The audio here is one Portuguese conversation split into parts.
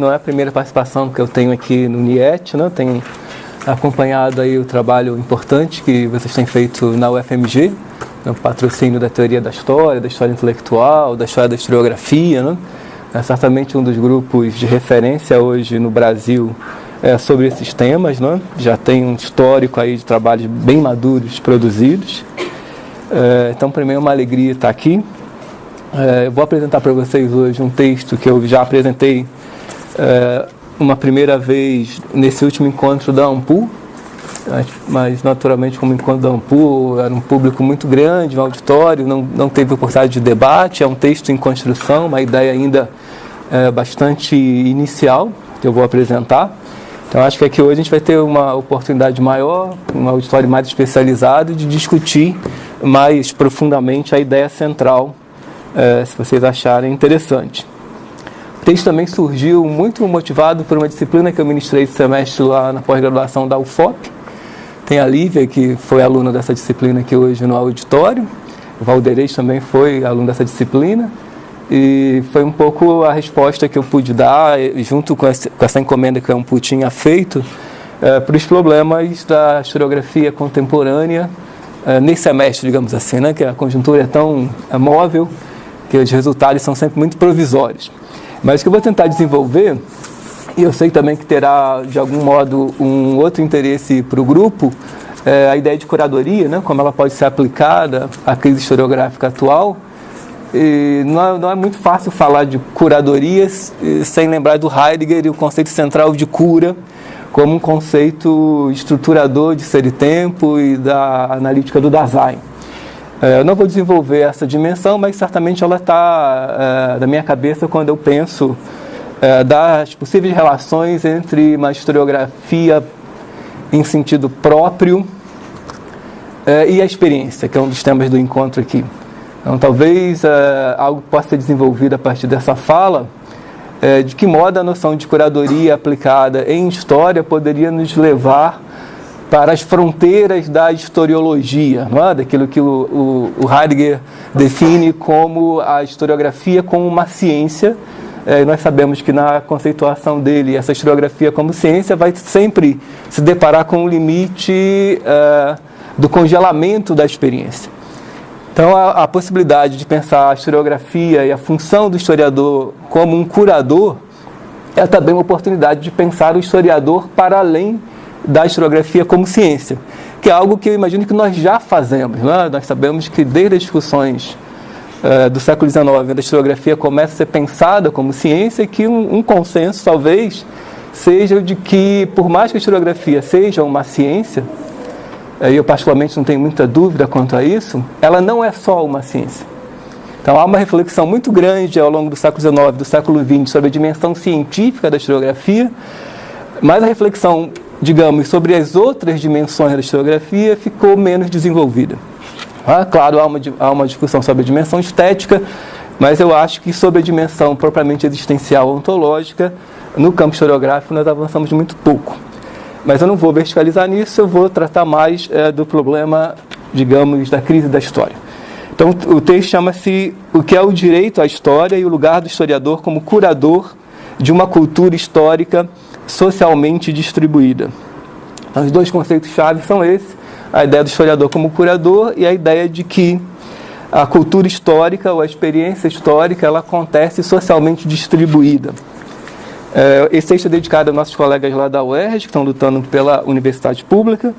Não é a primeira participação que eu tenho aqui no NIET, né? Tenho acompanhado aí o trabalho importante que vocês têm feito na UFMG, no patrocínio da teoria da história intelectual, da história da historiografia, né? É certamente um dos grupos de referência hoje no Brasil sobre esses temas, né? Já tem um histórico aí de trabalhos bem maduros produzidos. Então, para mim é uma alegria estar aqui. Eu vou apresentar para vocês hoje um texto que eu já apresentei uma primeira vez nesse último encontro da AMPU, mas naturalmente como encontro da AMPU era um público muito grande, um auditório, não teve oportunidade de debate, é um texto em construção, uma ideia ainda bastante inicial que eu vou apresentar. Então acho que aqui hoje a gente vai ter uma oportunidade maior, um auditório mais especializado de discutir mais profundamente a ideia central, se vocês acharem interessante. O texto também surgiu muito motivado por uma disciplina que eu ministrei esse semestre lá na pós-graduação da UFOP. Tem a Lívia, que foi aluna dessa disciplina aqui hoje no auditório. O Valderez também foi aluno dessa disciplina. E foi um pouco a resposta que eu pude dar, junto com essa encomenda que a AMPU tinha feito, para os problemas da historiografia contemporânea nesse semestre, digamos assim, né? Que a conjuntura é tão móvel que os resultados são sempre muito provisórios. Mas o que eu vou tentar desenvolver, e eu sei também que terá, de algum modo, um outro interesse para o grupo, a ideia de curadoria, né? Como ela pode ser aplicada à crise historiográfica atual. E não é muito fácil falar de curadorias sem lembrar do Heidegger e o conceito central de cura como um conceito estruturador de ser e tempo e da analítica do Dasein. Eu não vou desenvolver essa dimensão, mas certamente ela está na minha cabeça quando eu penso das possíveis relações entre uma historiografia em sentido próprio e a experiência, que é um dos temas do encontro aqui. Então, talvez algo possa ser desenvolvido a partir dessa fala, de que modo a noção de curadoria aplicada em história poderia nos levar para as fronteiras da historiologia, não é? Daquilo que o Heidegger define como a historiografia como uma ciência. Nós sabemos que na conceituação dele, essa historiografia como ciência vai sempre se deparar com o limite do congelamento da experiência. Então, a possibilidade de pensar a historiografia e a função do historiador como um curador é também uma oportunidade de pensar o historiador para além da historiografia como ciência, que é algo que eu imagino que nós já fazemos, né? Nós sabemos que desde as discussões do século XIX, a historiografia começa a ser pensada como ciência, e que um consenso talvez seja de que, por mais que a historiografia seja uma ciência, eu particularmente não tenho muita dúvida quanto a isso, ela não é só uma ciência. Então há uma reflexão muito grande ao longo do século XIX, do século XX, sobre a dimensão científica da historiografia, mas a reflexão, digamos, sobre as outras dimensões da historiografia ficou menos desenvolvida. Claro, há uma discussão sobre a dimensão estética, mas eu acho que sobre a dimensão propriamente existencial ontológica, no campo historiográfico nós avançamos muito pouco. Mas eu não vou verticalizar nisso, eu vou tratar mais do problema, digamos, da crise da história. Então, o texto chama-se O que é o direito à história e o lugar do historiador como curador de uma cultura histórica socialmente distribuída. Então, os dois conceitos-chave são esses, a ideia do historiador como curador e a ideia de que a cultura histórica ou a experiência histórica ela acontece socialmente distribuída. Esse texto é dedicado aos nossos colegas lá da UERJ, que estão lutando pela universidade pública.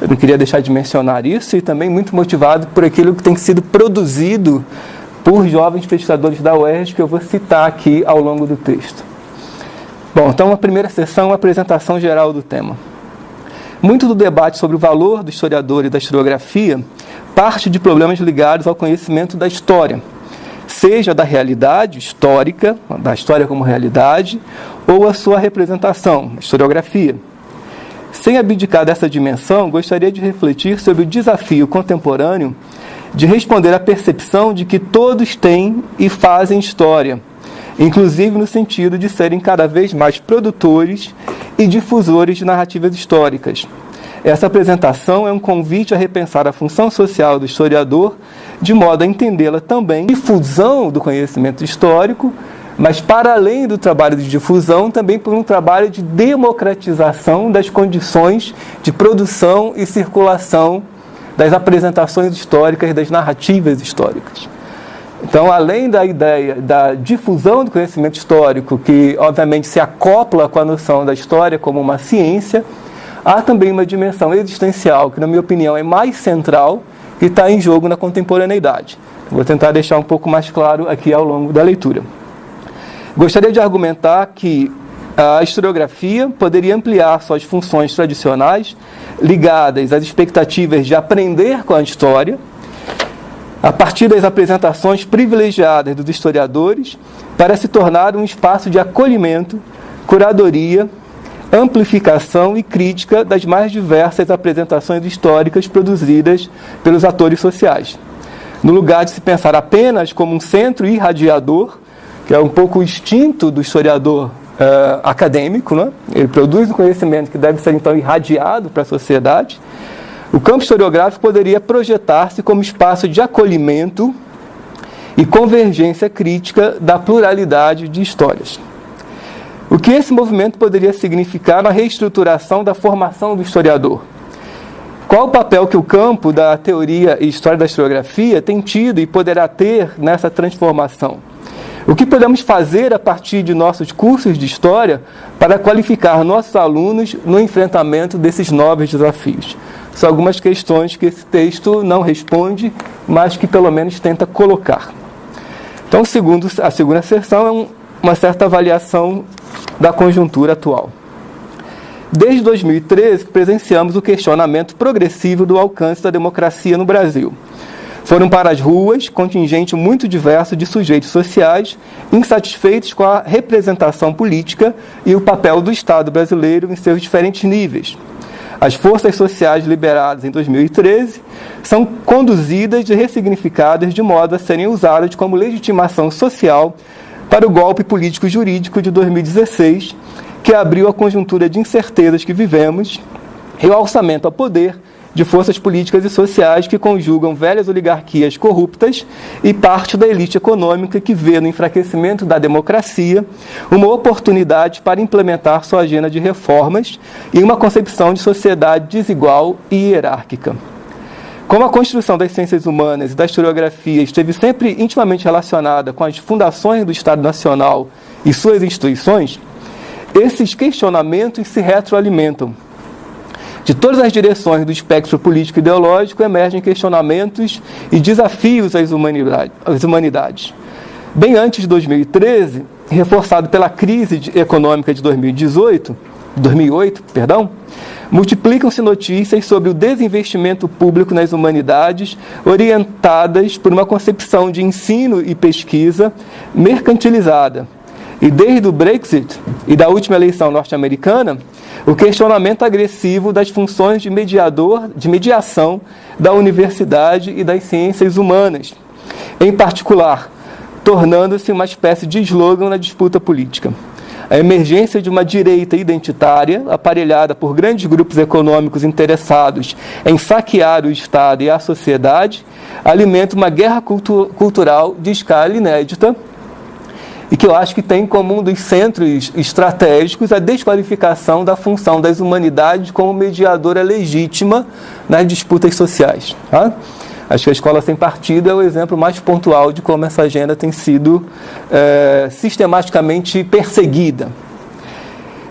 Eu não queria deixar de mencionar isso, e também muito motivado por aquilo que tem sido produzido por jovens pesquisadores da UERJ, que eu vou citar aqui ao longo do texto. Bom, então a primeira sessão é a apresentação geral do tema. Muito do debate sobre o valor do historiador e da historiografia parte de problemas ligados ao conhecimento da história, seja da realidade histórica, da história como realidade, ou a sua representação, a historiografia. Sem abdicar dessa dimensão, gostaria de refletir sobre o desafio contemporâneo de responder à percepção de que todos têm e fazem história, inclusive no sentido de serem cada vez mais produtores e difusores de narrativas históricas. Essa apresentação é um convite a repensar a função social do historiador, de modo a entendê-la também difusão do conhecimento histórico, mas para além do trabalho de difusão, também por um trabalho de democratização das condições de produção e circulação das apresentações históricas, das narrativas históricas. Então, além da ideia da difusão do conhecimento histórico, que obviamente se acopla com a noção da história como uma ciência, há também uma dimensão existencial, que na minha opinião é mais central, que está em jogo na contemporaneidade. Vou tentar deixar um pouco mais claro aqui ao longo da leitura. Gostaria de argumentar que a historiografia poderia ampliar suas funções tradicionais, ligadas às expectativas de aprender com a história, a partir das apresentações privilegiadas dos historiadores, para se tornar um espaço de acolhimento, curadoria, amplificação e crítica das mais diversas apresentações históricas produzidas pelos atores sociais. No lugar de se pensar apenas como um centro irradiador, que é um pouco o instinto do historiador acadêmico, né? Ele produz um conhecimento que deve ser então irradiado para a sociedade, o campo historiográfico poderia projetar-se como espaço de acolhimento e convergência crítica da pluralidade de histórias. O que esse movimento poderia significar na reestruturação da formação do historiador? Qual o papel que o campo da teoria e história da historiografia tem tido e poderá ter nessa transformação? O que podemos fazer a partir de nossos cursos de história para qualificar nossos alunos no enfrentamento desses novos desafios? São algumas questões que esse texto não responde, mas que pelo menos tenta colocar. Então, a segunda seção é uma certa avaliação da conjuntura atual. Desde 2013, presenciamos o questionamento progressivo do alcance da democracia no Brasil. Foram para as ruas contingente muito diverso de sujeitos sociais insatisfeitos com a representação política e o papel do Estado brasileiro em seus diferentes níveis. As forças sociais liberadas em 2013 são conduzidas e ressignificadas de modo a serem usadas como legitimação social para o golpe político-jurídico de 2016, que abriu a conjuntura de incertezas que vivemos e o alçamento ao poder de forças políticas e sociais que conjugam velhas oligarquias corruptas e parte da elite econômica que vê no enfraquecimento da democracia uma oportunidade para implementar sua agenda de reformas e uma concepção de sociedade desigual e hierárquica. Como a construção das ciências humanas e da historiografia esteve sempre intimamente relacionada com as fundações do Estado Nacional e suas instituições, esses questionamentos se retroalimentam. De todas as direções do espectro político e ideológico emergem questionamentos e desafios às humanidades. Bem antes de 2013, reforçado pela crise econômica de 2008, multiplicam-se notícias sobre o desinvestimento público nas humanidades, orientadas por uma concepção de ensino e pesquisa mercantilizada. E desde o Brexit e da última eleição norte-americana, o questionamento agressivo das funções de mediação da universidade e das ciências humanas, em particular, tornando-se uma espécie de slogan na disputa política. A emergência de uma direita identitária, aparelhada por grandes grupos econômicos interessados em saquear o Estado e a sociedade, alimenta uma guerra cultural de escala inédita, e que eu acho que tem como um dos centros estratégicos a desqualificação da função das humanidades como mediadora legítima nas disputas sociais. Tá? Acho que a Escola Sem Partido é o exemplo mais pontual de como essa agenda tem sido sistematicamente perseguida.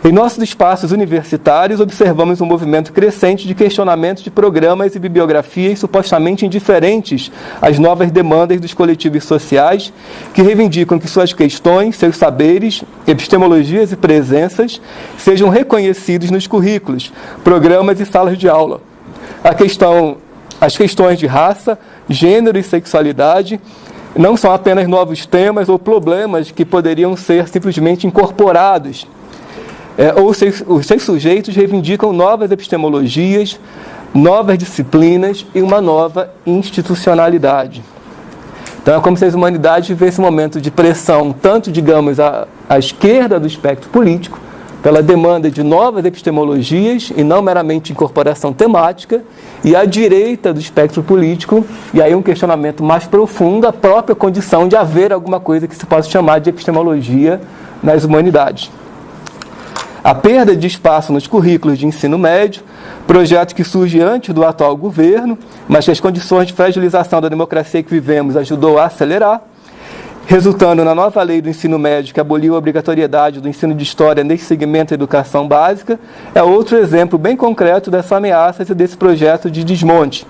Em nossos espaços universitários, observamos um movimento crescente de questionamentos de programas e bibliografias supostamente indiferentes às novas demandas dos coletivos sociais, que reivindicam que suas questões, seus saberes, epistemologias e presenças sejam reconhecidos nos currículos, programas e salas de aula. As questões de raça, gênero e sexualidade não são apenas novos temas ou problemas que poderiam ser simplesmente incorporados, os seus sujeitos reivindicam novas epistemologias, novas disciplinas e uma nova institucionalidade. Então é como se as humanidades vivessem esse momento de pressão, tanto, digamos, à esquerda do espectro político, pela demanda de novas epistemologias e não meramente incorporação temática, e à direita do espectro político, e aí um questionamento mais profundo, a própria condição de haver alguma coisa que se possa chamar de epistemologia nas humanidades. A perda de espaço nos currículos de ensino médio, projeto que surge antes do atual governo, mas que as condições de fragilização da democracia que vivemos ajudou a acelerar, resultando na nova lei do ensino médio que aboliu a obrigatoriedade do ensino de história nesse segmento da educação básica, é outro exemplo bem concreto dessa ameaça e desse projeto de desmonte.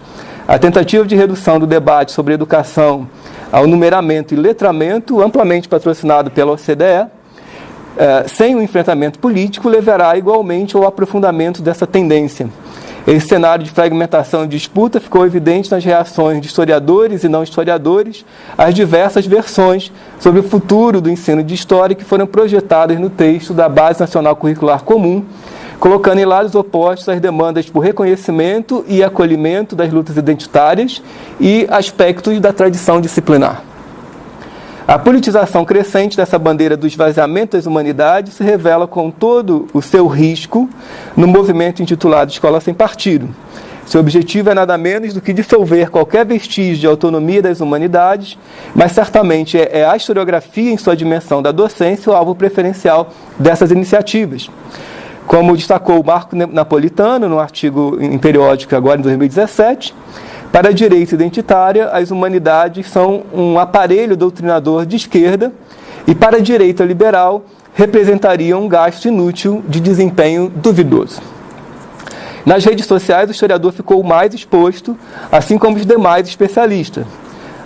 A tentativa de redução do debate sobre educação ao numeramento e letramento, amplamente patrocinado pela OCDE, sem um enfrentamento político, levará igualmente ao aprofundamento dessa tendência. Esse cenário de fragmentação e disputa ficou evidente nas reações de historiadores e não historiadores às diversas versões sobre o futuro do ensino de história que foram projetadas no texto da Base Nacional Curricular Comum, colocando em lados opostos as demandas por reconhecimento e acolhimento das lutas identitárias e aspectos da tradição disciplinar. A politização crescente dessa bandeira do esvaziamento das humanidades se revela com todo o seu risco no movimento intitulado Escola Sem Partido. Seu objetivo é nada menos do que dissolver qualquer vestígio de autonomia das humanidades, mas certamente é a historiografia em sua dimensão da docência o alvo preferencial dessas iniciativas. Como destacou o Marco Napolitano no artigo em periódico agora em 2017, para a direita identitária, as humanidades são um aparelho doutrinador de esquerda e, para a direita liberal, representariam um gasto inútil de desempenho duvidoso. Nas redes sociais, o historiador ficou mais exposto, assim como os demais especialistas.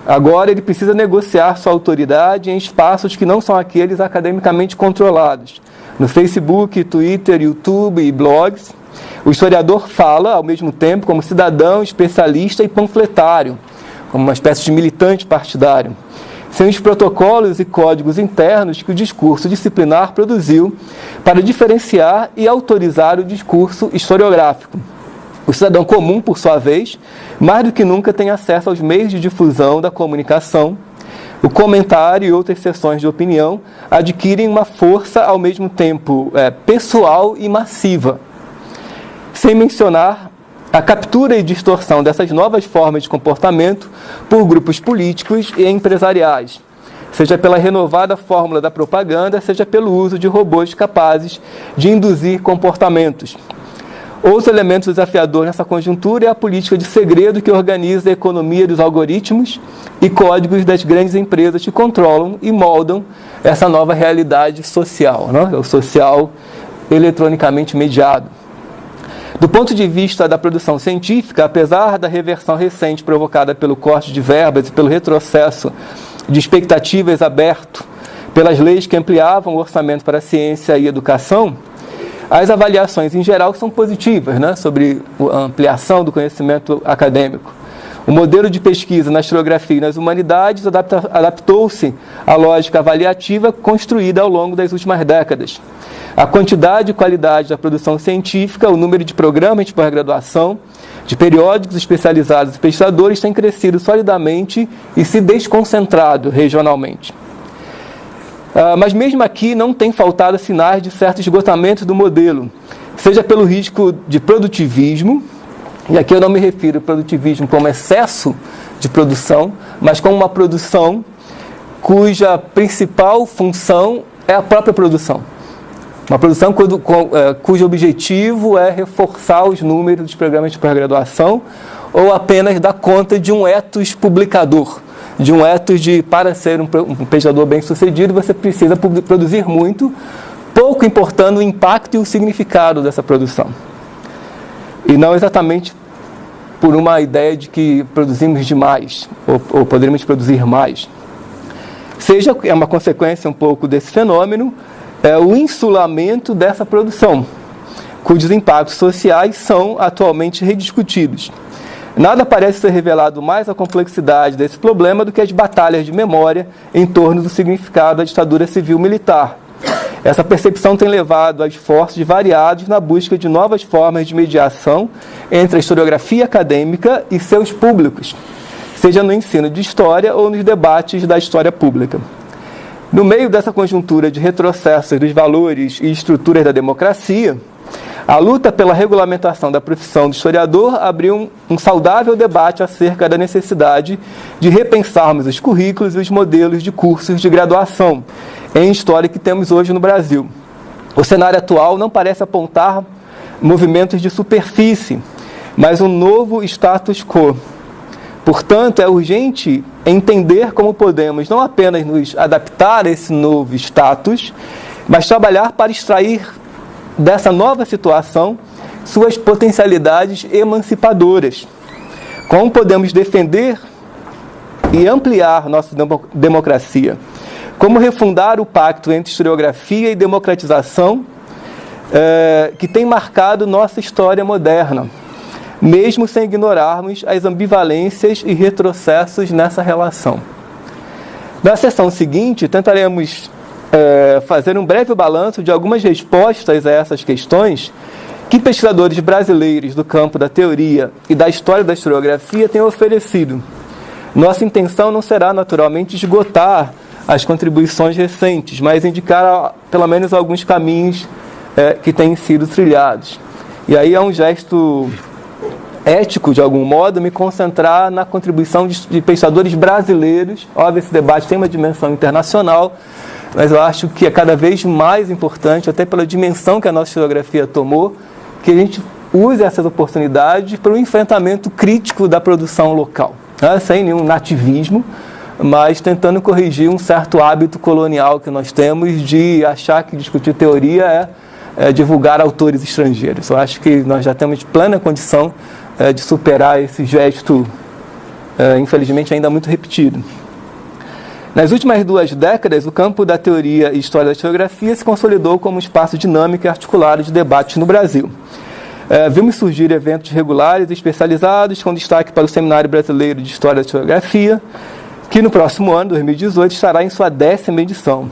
Agora, ele precisa negociar sua autoridade em espaços que não são aqueles academicamente controlados. No Facebook, Twitter, YouTube e blogs, o historiador fala, ao mesmo tempo, como cidadão, especialista e panfletário, como uma espécie de militante partidário, sem os protocolos e códigos internos que o discurso disciplinar produziu para diferenciar e autorizar o discurso historiográfico. O cidadão comum, por sua vez, mais do que nunca tem acesso aos meios de difusão da comunicação. O comentário e outras seções de opinião adquirem uma força, ao mesmo tempo, pessoal e massiva. Sem mencionar a captura e distorção dessas novas formas de comportamento por grupos políticos e empresariais, seja pela renovada fórmula da propaganda, seja pelo uso de robôs capazes de induzir comportamentos. Outro elemento desafiador nessa conjuntura é a política de segredo que organiza a economia dos algoritmos e códigos das grandes empresas que controlam e moldam essa nova realidade social, né? O social eletronicamente mediado. Do ponto de vista da produção científica, apesar da reversão recente provocada pelo corte de verbas e pelo retrocesso de expectativas aberto pelas leis que ampliavam o orçamento para a ciência e educação, as avaliações em geral são positivas, né, sobre a ampliação do conhecimento acadêmico. O modelo de pesquisa na historiografia e nas humanidades adaptou-se à lógica avaliativa construída ao longo das últimas décadas. A quantidade e qualidade da produção científica, o número de programas de pós-graduação, de periódicos especializados e pesquisadores tem crescido solidamente e se desconcentrado regionalmente. Mas mesmo aqui não tem faltado sinais de certo esgotamento do modelo, seja pelo risco de produtivismo, e aqui eu não me refiro ao produtivismo como excesso de produção, mas como uma produção cuja principal função é a própria produção. Uma produção cujo objetivo é reforçar os números dos programas de pós-graduação ou apenas dar conta de um ethos publicador, de um ethos de, para ser um pesquisador bem-sucedido, você precisa produzir muito, pouco importando o impacto e o significado dessa produção. E não exatamente por uma ideia de que produzimos demais, ou poderíamos produzir mais. Seja é uma consequência um pouco desse fenômeno, o insulamento dessa produção, cujos impactos sociais são atualmente rediscutidos. Nada parece ter revelado mais a complexidade desse problema do que as batalhas de memória em torno do significado da ditadura civil-militar. Essa percepção tem levado a esforços variados na busca de novas formas de mediação entre a historiografia acadêmica e seus públicos, seja no ensino de história ou nos debates da história pública. No meio dessa conjuntura de retrocessos dos valores e estruturas da democracia, a luta pela regulamentação da profissão do historiador abriu um saudável debate acerca da necessidade de repensarmos os currículos e os modelos de cursos de graduação em História que temos hoje no Brasil. O cenário atual não parece apontar movimentos de superfície, mas um novo status quo. Portanto, é urgente entender como podemos não apenas nos adaptar a esse novo status, mas trabalhar para extrair dessa nova situação suas potencialidades emancipadoras. Como podemos defender e ampliar nossa democracia? Como refundar o pacto entre historiografia e democratização que tem marcado nossa história moderna, mesmo sem ignorarmos as ambivalências e retrocessos nessa relação. Na sessão seguinte, tentaremos fazer um breve balanço de algumas respostas a essas questões que pesquisadores brasileiros do campo da teoria e da história da historiografia têm oferecido. Nossa intenção não será, naturalmente, esgotar as contribuições recentes, mas indicar, pelo menos, alguns caminhos que têm sido trilhados. E aí é um gesto ético, de algum modo, me concentrar na contribuição de pesquisadores brasileiros. Óbvio, esse debate tem uma dimensão internacional, mas eu acho que é cada vez mais importante, até pela dimensão que a nossa historiografia tomou, que a gente use essas oportunidades para o enfrentamento crítico da produção local, né? Sem nenhum nativismo, mas tentando corrigir um certo hábito colonial que nós temos de achar que discutir teoria é divulgar autores estrangeiros. Eu acho que nós já temos plena condição de superar esse gesto, infelizmente, ainda muito repetido. Nas últimas 2 décadas, o campo da teoria e história da historiografia se consolidou como um espaço dinâmico e articulado de debate no Brasil. Vimos surgir eventos regulares e especializados, com destaque para o Seminário Brasileiro de História da Historiografia, que no próximo ano, 2018, estará em sua 10ª edição.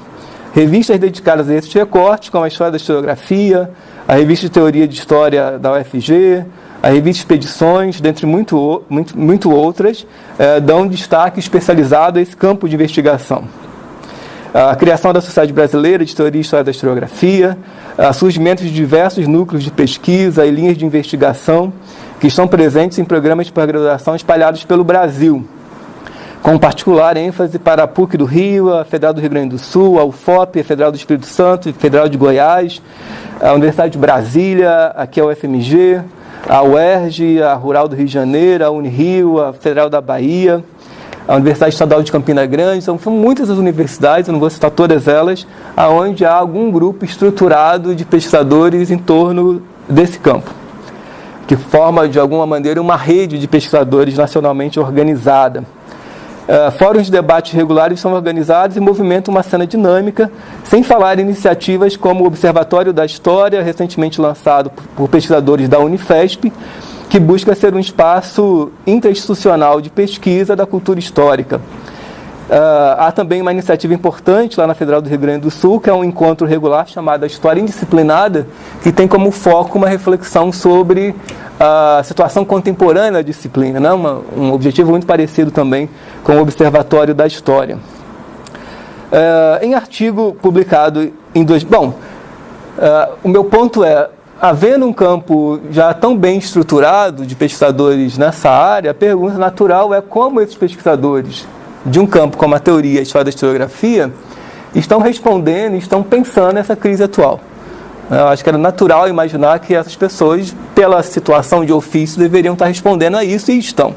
Revistas dedicadas a esses recortes, como a História da Historiografia, a Revista de Teoria de História da UFG, a Revista Expedições, dentre muito outras, dão destaque especializado a esse campo de investigação. A criação da Sociedade Brasileira de Teoria e História da Historiografia, o surgimento de diversos núcleos de pesquisa e linhas de investigação que estão presentes em programas de pós-graduação espalhados pelo Brasil, com particular ênfase para a PUC do Rio, a Federal do Rio Grande do Sul, a UFOP, a Federal do Espírito Santo, a Federal de Goiás, a Universidade de Brasília, aqui a UFMG, a UERJ, a Rural do Rio de Janeiro, a Unirio, a Federal da Bahia, a Universidade Estadual de Campina Grande. São muitas as universidades, eu não vou citar todas elas, onde há algum grupo estruturado de pesquisadores em torno desse campo, que forma, de alguma maneira, uma rede de pesquisadores nacionalmente organizada. Fóruns de debates regulares são organizados e movimentam uma cena dinâmica, sem falar em iniciativas como o Observatório da História, recentemente lançado por pesquisadores da Unifesp, que busca ser um espaço interinstitucional de pesquisa da cultura histórica. Há também uma iniciativa importante lá na Federal do Rio Grande do Sul, que é um encontro regular chamado História Indisciplinada, que tem como foco uma reflexão sobre a situação contemporânea da disciplina, né? Um objetivo muito parecido também com o Observatório da História. Em artigo publicado em o meu ponto é, havendo um campo já tão bem estruturado de pesquisadores nessa área, a pergunta natural é como esses pesquisadores de um campo como a teoria e a história da historiografia estão respondendo e estão pensando nessa crise atual. Eu acho que era natural imaginar que essas pessoas, pela situação de ofício, deveriam estar respondendo a isso e estão.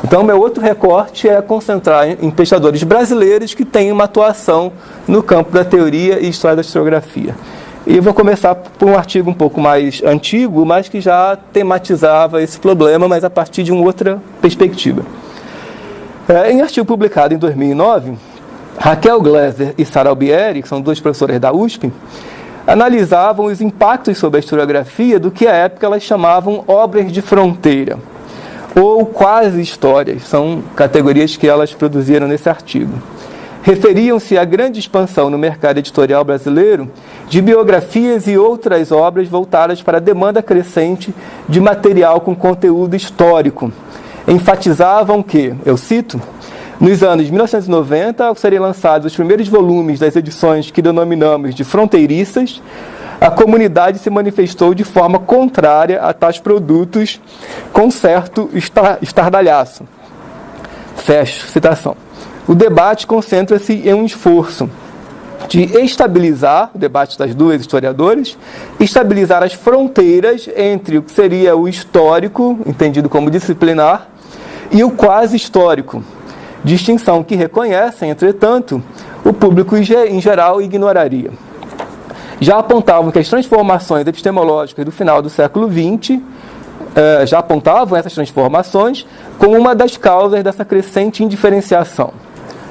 Então, meu outro recorte é concentrar em pesquisadores brasileiros que têm uma atuação no campo da teoria e história da historiografia. E eu vou começar por um artigo um pouco mais antigo, mas que já tematizava esse problema, mas a partir de uma outra perspectiva. Em artigo publicado em 2009, Raquel Gleiser e Sara Albieri, que são 2 professoras da USP, analisavam os impactos sobre a historiografia do que à época elas chamavam obras de fronteira, ou quase histórias, são categorias que elas produziram nesse artigo. Referiam-se à grande expansão no mercado editorial brasileiro de biografias e outras obras voltadas para a demanda crescente de material com conteúdo histórico. Enfatizavam que, eu cito, Nos anos 1990, ao serem lançados os primeiros volumes das edições que denominamos de fronteiriças, a comunidade se manifestou de forma contrária a tais produtos com certo estardalhaço. Fecho citação. O debate concentra-se em um esforço de estabilizar, o debate das duas historiadoras, estabilizar as fronteiras entre o que seria o histórico, entendido como disciplinar, e o quase histórico, distinção que reconhecem, entretanto, o público em geral ignoraria. Já apontavam que as transformações epistemológicas do final do século XX já apontavam essas transformações como uma das causas dessa crescente indiferenciação.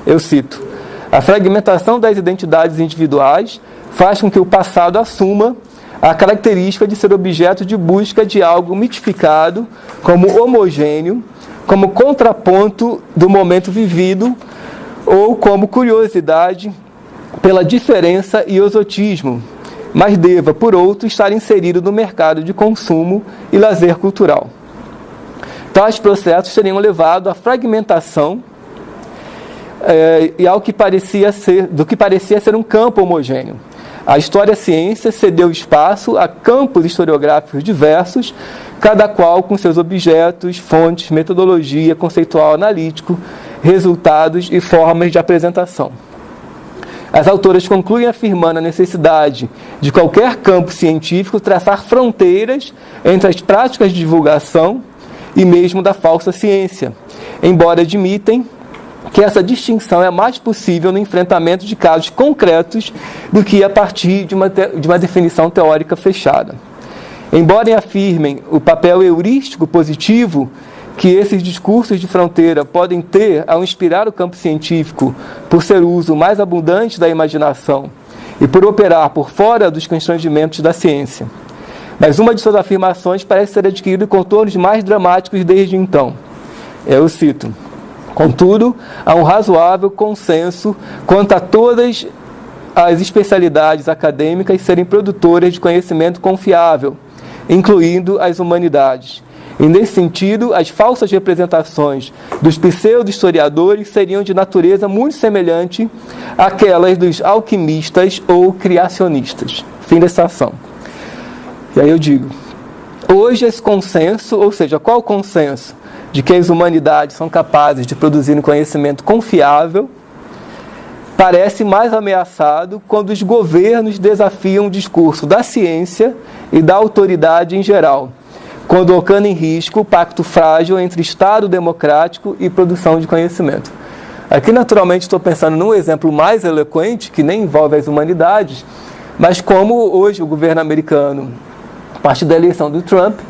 Eu cito: a fragmentação das identidades individuais faz com que o passado assuma a característica de ser objeto de busca de algo mitificado como homogêneo, como contraponto do momento vivido ou como curiosidade pela diferença e exotismo, mas deva, por outro, estar inserido no mercado de consumo e lazer cultural. Tais processos teriam levado à fragmentação e ao que parecia ser um campo homogêneo. A história-ciência cedeu espaço a campos historiográficos diversos, cada qual com seus objetos, fontes, metodologia, conceitual analítico, resultados e formas de apresentação. As autoras concluem afirmando a necessidade de qualquer campo científico traçar fronteiras entre as práticas de divulgação e mesmo da falsa ciência, embora admitem que essa distinção é mais possível no enfrentamento de casos concretos do que a partir de uma definição teórica fechada. Embora afirmem o papel heurístico positivo que esses discursos de fronteira podem ter ao inspirar o campo científico por ser o uso mais abundante da imaginação e por operar por fora dos constrangimentos da ciência. Mas uma de suas afirmações parece ter adquirido contornos mais dramáticos desde então. Eu cito: contudo, há um razoável consenso quanto a todas as especialidades acadêmicas serem produtoras de conhecimento confiável, incluindo as humanidades. E, nesse sentido, as falsas representações dos pseudo-historiadores seriam de natureza muito semelhante àquelas dos alquimistas ou criacionistas. Fim da citação. E aí eu digo, hoje esse consenso, ou seja, qual o consenso? De que as humanidades são capazes de produzir um conhecimento confiável, parece mais ameaçado quando os governos desafiam o discurso da ciência e da autoridade em geral, colocando em risco o pacto frágil entre Estado democrático e produção de conhecimento. Aqui, naturalmente, estou pensando num exemplo mais eloquente, que nem envolve as humanidades, mas como hoje o governo americano, a partir da eleição do Trump,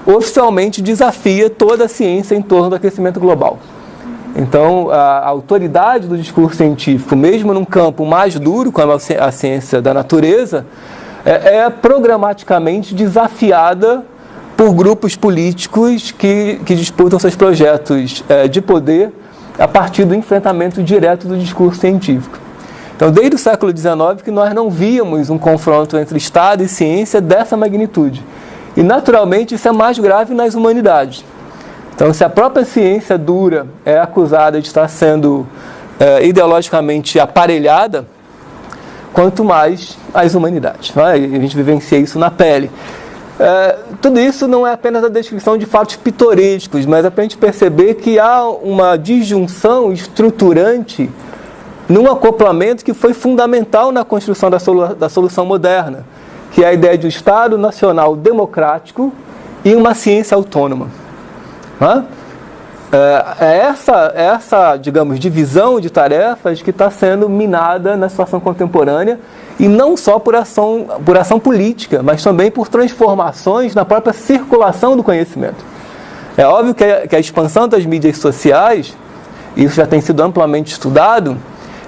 oficialmente desafia toda a ciência em torno do aquecimento global. Então, a autoridade do discurso científico, mesmo num campo mais duro, como a ciência da natureza, é programaticamente desafiada por grupos políticos que disputam seus projetos de poder a partir do enfrentamento direto do discurso científico. Então, desde o século XIX que nós não víamos um confronto entre Estado e ciência dessa magnitude. E, naturalmente, isso é mais grave nas humanidades. Então, se a própria ciência dura é acusada de estar sendo ideologicamente aparelhada, quanto mais as humanidades. Né? E a gente vivencia isso na pele. Tudo isso não é apenas a descrição de fatos pitorescos, mas é para a gente perceber que há uma disjunção estruturante num acoplamento que foi fundamental na construção da solução moderna, que é a ideia de um Estado nacional democrático e uma ciência autônoma. Essa, digamos, divisão de tarefas que está sendo minada na situação contemporânea, e não só por ação política, mas também por transformações na própria circulação do conhecimento. É óbvio que a expansão das mídias sociais, isso já tem sido amplamente estudado,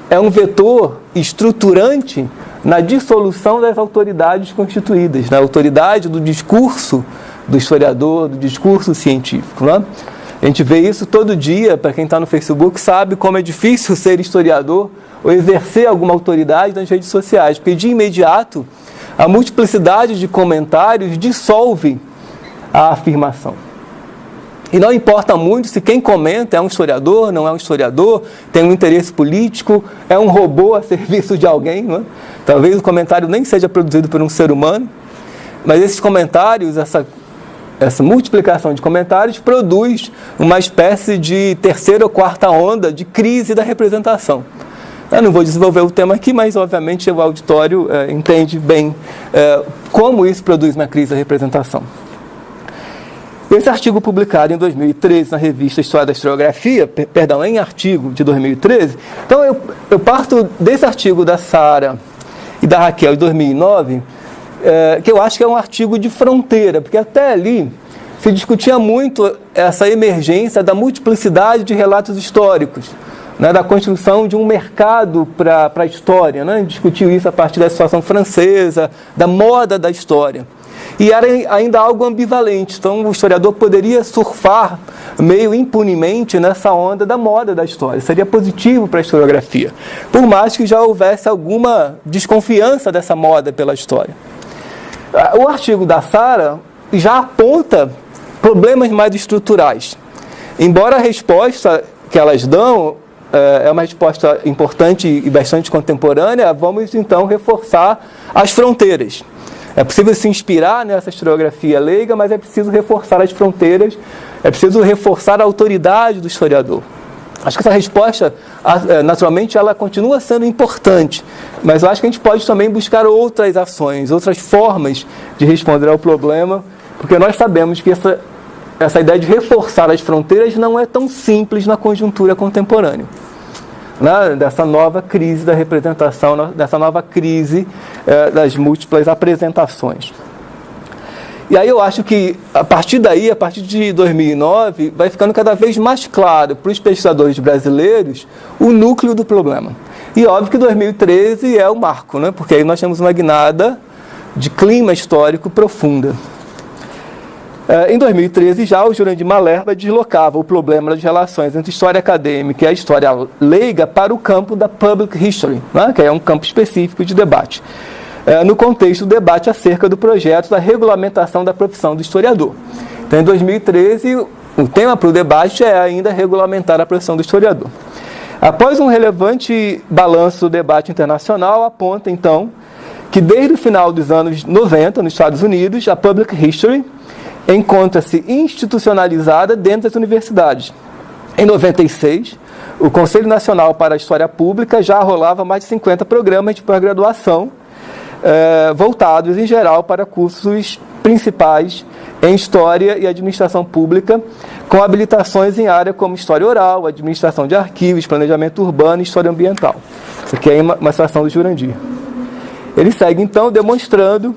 é um vetor estruturante na dissolução das autoridades constituídas, na autoridade do discurso do historiador, do discurso científico. Né? A gente vê isso todo dia, para quem está no Facebook sabe como é difícil ser historiador ou exercer alguma autoridade nas redes sociais, porque de imediato a multiplicidade de comentários dissolve a afirmação. E não importa muito se quem comenta é um historiador, não é um historiador, tem um interesse político, é um robô a serviço de alguém, não é? Talvez o comentário nem seja produzido por um ser humano, mas esses comentários, essa multiplicação de comentários produz uma espécie de terceira ou quarta onda de crise da representação. Eu não vou desenvolver o tema aqui, mas obviamente o auditório entende bem como isso produz uma crise da representação. Esse artigo publicado em 2013 na revista História da Historiografia, em artigo de 2013, então eu parto desse artigo da Sara e da Raquel de 2009, que eu acho que é um artigo de fronteira, porque até ali se discutia muito essa emergência da multiplicidade de relatos históricos, né, da construção de um mercado para a história, né, discutiu isso a partir da situação francesa, da moda da história. E era ainda algo ambivalente, então o historiador poderia surfar meio impunemente nessa onda da moda da história, seria positivo para a historiografia, por mais que já houvesse alguma desconfiança dessa moda pela história. O artigo da Sara já aponta problemas mais estruturais, embora a resposta que elas dão é uma resposta importante e bastante contemporânea, vamos então reforçar as fronteiras. É possível se inspirar nessa historiografia leiga, mas é preciso reforçar as fronteiras, é preciso reforçar a autoridade do historiador. Acho que essa resposta, naturalmente, ela continua sendo importante, mas eu acho que a gente pode também buscar outras ações, outras formas de responder ao problema, porque nós sabemos que essa ideia de reforçar as fronteiras não é tão simples na conjuntura contemporânea. Né, dessa nova crise da representação, dessa nova crise das múltiplas apresentações. E aí eu acho que, a partir daí, a partir de 2009, vai ficando cada vez mais claro para os pesquisadores brasileiros o núcleo do problema. E óbvio que 2013 é o marco, né, porque aí nós temos uma guinada de clima histórico profunda. Em 2013, já o Jurandir Malherba deslocava o problema das relações entre história acadêmica e a história leiga para o campo da public history, né, que é um campo específico de debate, no contexto do debate acerca do projeto da regulamentação da profissão do historiador. Então, em 2013, o tema para o debate é ainda regulamentar a profissão do historiador. Após um relevante balanço do debate internacional, aponta, então, que desde o final dos anos 90, nos Estados Unidos, a public history encontra-se institucionalizada dentro das universidades. Em 96, o Conselho Nacional para a História Pública já rolava mais de 50 programas de pós-graduação, voltados, em geral, para cursos principais em História e Administração Pública, com habilitações em área como História Oral, Administração de Arquivos, Planejamento Urbano e História Ambiental. Isso aqui é uma citação do Jurandir. Ele segue, então, demonstrando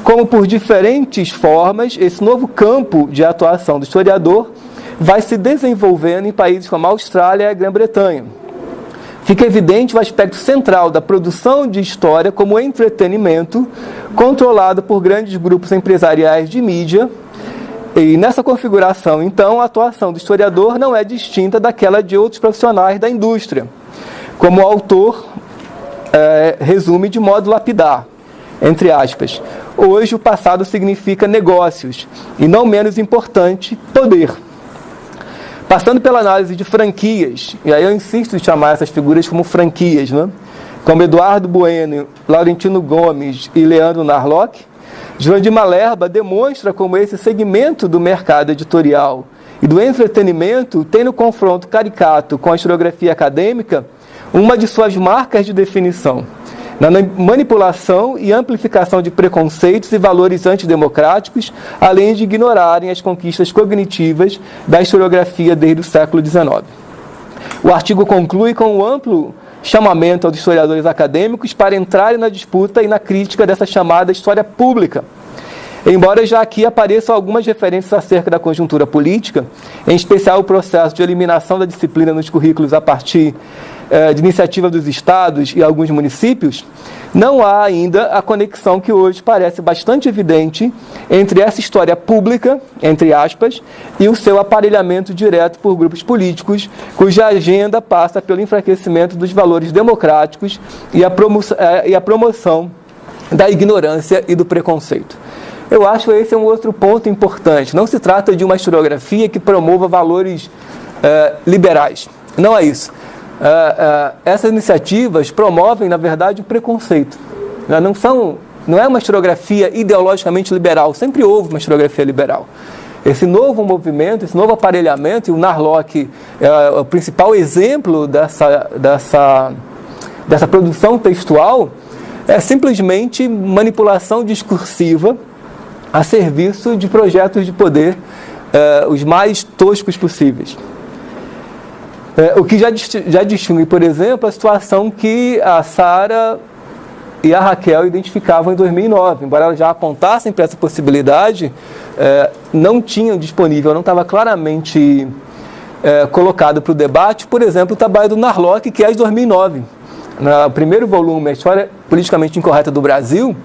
como, por diferentes formas, esse novo campo de atuação do historiador vai se desenvolvendo em países como a Austrália e a Grã-Bretanha. Fica evidente o aspecto central da produção de história como entretenimento, controlado por grandes grupos empresariais de mídia, e nessa configuração, então, a atuação do historiador não é distinta daquela de outros profissionais da indústria, como o autor resume de modo lapidar, entre aspas. Hoje o passado significa negócios, e não menos importante, poder. Passando pela análise de franquias, e aí eu insisto em chamar essas figuras como franquias, né? Como Eduardo Bueno, Laurentino Gomes e Leandro Narlock, Jurandir Malherba demonstra como esse segmento do mercado editorial e do entretenimento tem no confronto caricato com a historiografia acadêmica uma de suas marcas de definição, na manipulação e amplificação de preconceitos e valores antidemocráticos, além de ignorarem as conquistas cognitivas da historiografia desde o século XIX. O artigo conclui com um amplo chamamento aos historiadores acadêmicos para entrarem na disputa e na crítica dessa chamada história pública. Embora já aqui apareçam algumas referências acerca da conjuntura política, em especial o processo de eliminação da disciplina nos currículos a partir de iniciativa dos estados e alguns municípios, não há ainda a conexão que hoje parece bastante evidente entre essa história pública, entre aspas, e o seu aparelhamento direto por grupos políticos, cuja agenda passa pelo enfraquecimento dos valores democráticos e a promoção da ignorância e do preconceito. Eu acho que esse é um outro ponto importante. Não se trata de uma historiografia que promova valores liberais. Não é isso. Essas iniciativas promovem, na verdade, o preconceito. Não é uma historiografia ideologicamente liberal. Sempre houve uma historiografia liberal. Esse novo movimento, esse novo aparelhamento, e o Narlock é o principal exemplo dessa produção textual, é simplesmente manipulação discursiva a serviço de projetos de poder os mais toscos possíveis. O que já distingue, por exemplo, a situação que a Sara e a Raquel identificavam em 2009. Embora elas já apontassem para essa possibilidade, não tinham disponível, não estava claramente colocado para o debate, por exemplo, o trabalho do Narlock, que é de 2009. No primeiro volume, A História Politicamente Incorreta do Brasil,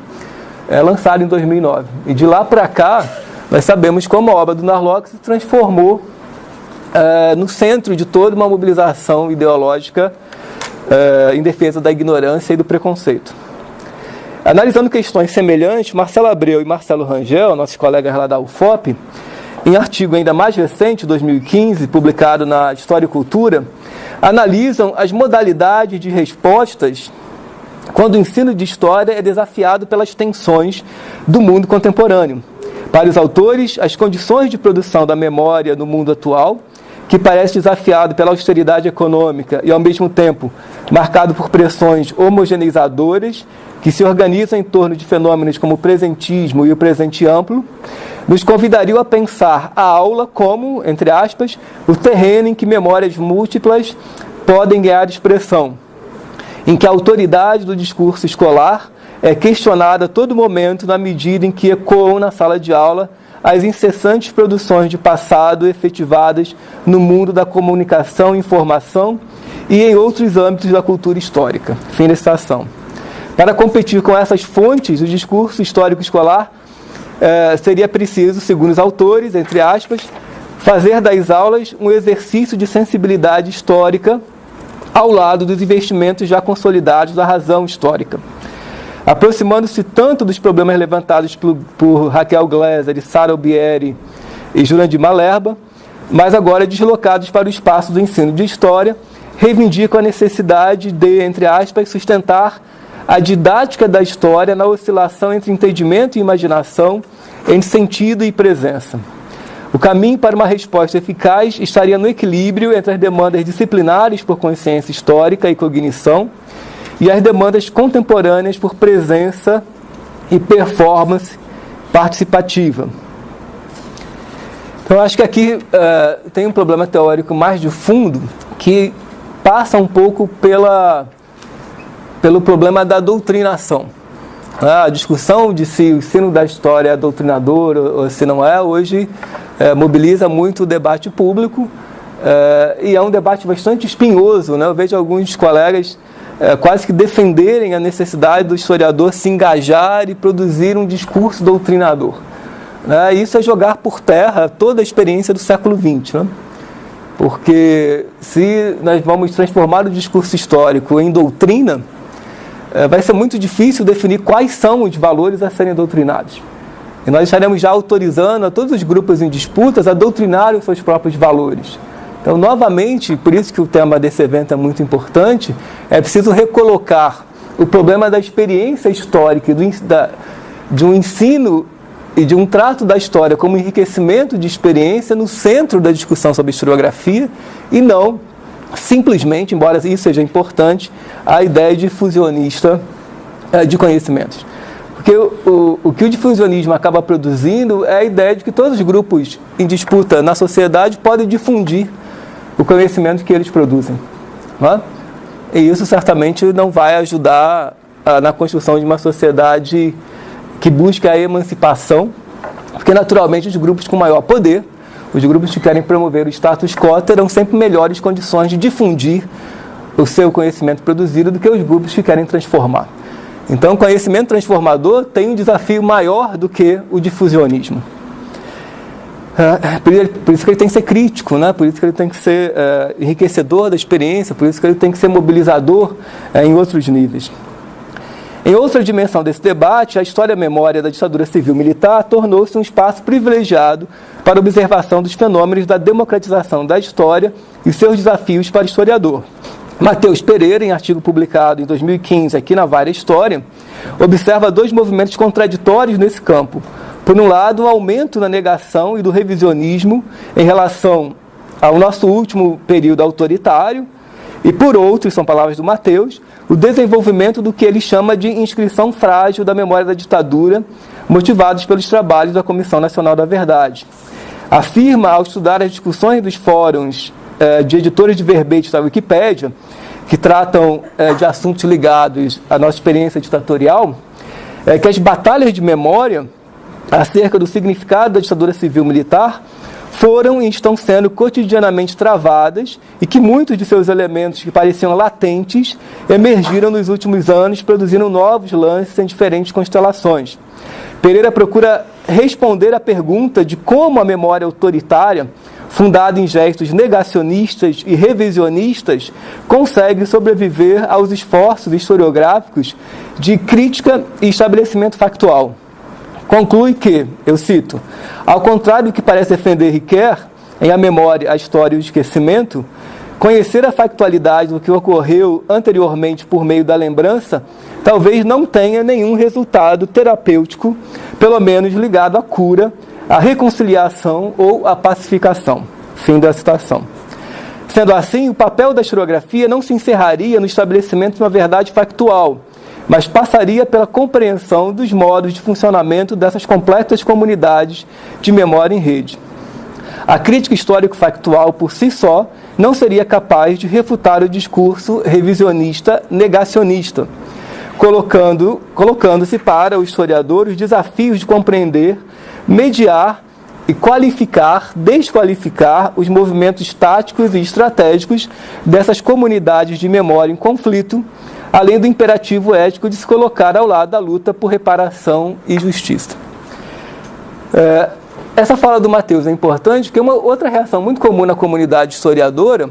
é lançado em 2009. E de lá para cá, nós sabemos como a obra do Narlock se transformou no centro de toda uma mobilização ideológica em defesa da ignorância e do preconceito. Analisando questões semelhantes, Marcelo Abreu e Marcelo Rangel, nossos colegas lá da UFOP, em artigo ainda mais recente, 2015, publicado na História e Cultura, analisam as modalidades de respostas quando o ensino de história é desafiado pelas tensões do mundo contemporâneo. Para os autores, as condições de produção da memória no mundo atual, que parece desafiado pela austeridade econômica e, ao mesmo tempo, marcado por pressões homogeneizadoras que se organizam em torno de fenômenos como o presentismo e o presente amplo, nos convidariam a pensar a aula como, entre aspas, o terreno em que memórias múltiplas podem ganhar expressão, em que a autoridade do discurso escolar é questionada a todo momento na medida em que ecoam na sala de aula as incessantes produções de passado efetivadas no mundo da comunicação e informação e em outros âmbitos da cultura histórica. Fim da citação. Para competir com essas fontes, o discurso histórico escolar seria preciso, segundo os autores, entre aspas, fazer das aulas um exercício de sensibilidade histórica ao lado dos investimentos já consolidados da razão histórica. Aproximando-se tanto dos problemas levantados por Raquel Gleiser e Sara Albieri e Jurandir Malerba, mas agora deslocados para o espaço do ensino de história, reivindicam a necessidade de, entre aspas, sustentar a didática da história na oscilação entre entendimento e imaginação, entre sentido e presença. O caminho para uma resposta eficaz estaria no equilíbrio entre as demandas disciplinares por consciência histórica e cognição e as demandas contemporâneas por presença e performance participativa. Então, acho que aqui tem um problema teórico mais de fundo que passa um pouco pelo problema da doutrinação. A discussão de se o ensino da história é doutrinador ou se não é, hoje mobiliza muito o debate público e é um debate bastante espinhoso, né? Eu vejo alguns colegas quase que defenderem a necessidade do historiador se engajar e produzir um discurso doutrinador. Isso é jogar por terra toda a experiência do século XX, né? Porque se nós vamos transformar o discurso histórico em doutrina, vai ser muito difícil definir quais são os valores a serem doutrinados. E nós estaremos já autorizando a todos os grupos em disputas a doutrinarem os seus próprios valores. Então, novamente, por isso que o tema desse evento é muito importante, é preciso recolocar o problema da experiência histórica, de um ensino e de um trato da história como enriquecimento de experiência no centro da discussão sobre historiografia e não simplesmente, embora isso seja importante, a ideia difusionista de conhecimentos. Porque o que o difusionismo acaba produzindo é a ideia de que todos os grupos em disputa na sociedade podem difundir o conhecimento que eles produzem. Não é? E isso certamente não vai ajudar na construção de uma sociedade que busca a emancipação, porque naturalmente os grupos com maior poder, os grupos que querem promover o status quo, terão sempre melhores condições de difundir o seu conhecimento produzido do que os grupos que querem transformar. Então, o conhecimento transformador tem um desafio maior do que o difusionismo. Por isso que ele tem que ser crítico, né? Por isso que ele tem que ser enriquecedor da experiência, por isso que ele tem que ser mobilizador em outros níveis. Em outra dimensão desse debate, a história e a memória da ditadura civil-militar tornou-se um espaço privilegiado para a observação dos fenômenos da democratização da história e seus desafios para o historiador. Matheus Pereira, em artigo publicado em 2015 aqui na Varia História, observa dois movimentos contraditórios nesse campo. Por um lado, o aumento na negação e do revisionismo em relação ao nosso último período autoritário, e por outro, são palavras do Matheus, o desenvolvimento do que ele chama de inscrição frágil da memória da ditadura, motivados pelos trabalhos da Comissão Nacional da Verdade. Afirma, ao estudar as discussões dos fóruns de editores de verbetes da Wikipédia, que tratam de assuntos ligados à nossa experiência ditatorial, que as batalhas de memória acerca do significado da ditadura civil-militar foram e estão sendo cotidianamente travadas e que muitos de seus elementos que pareciam latentes emergiram nos últimos anos, produzindo novos lances em diferentes constelações. Pereira procura responder à pergunta de como a memória autoritária, fundada em gestos negacionistas e revisionistas, consegue sobreviver aos esforços historiográficos de crítica e estabelecimento factual. Conclui que, eu cito, ao contrário do que parece defender Riquet, em A Memória, a História e o Esquecimento, conhecer a factualidade do que ocorreu anteriormente por meio da lembrança talvez não tenha nenhum resultado terapêutico, pelo menos ligado à cura, à reconciliação ou à pacificação. Fim da citação. Sendo assim, o papel da historiografia não se encerraria no estabelecimento de uma verdade factual, mas passaria pela compreensão dos modos de funcionamento dessas complexas comunidades de memória em rede. A crítica histórico-factual, por si só, não seria capaz de refutar o discurso revisionista negacionista, colocando-se para o historiador os desafios de compreender, mediar e qualificar, desqualificar os movimentos táticos e estratégicos dessas comunidades de memória em conflito, além do imperativo ético de se colocar ao lado da luta por reparação e justiça. Essa fala do Matheus é importante porque uma outra reação muito comum na comunidade historiadora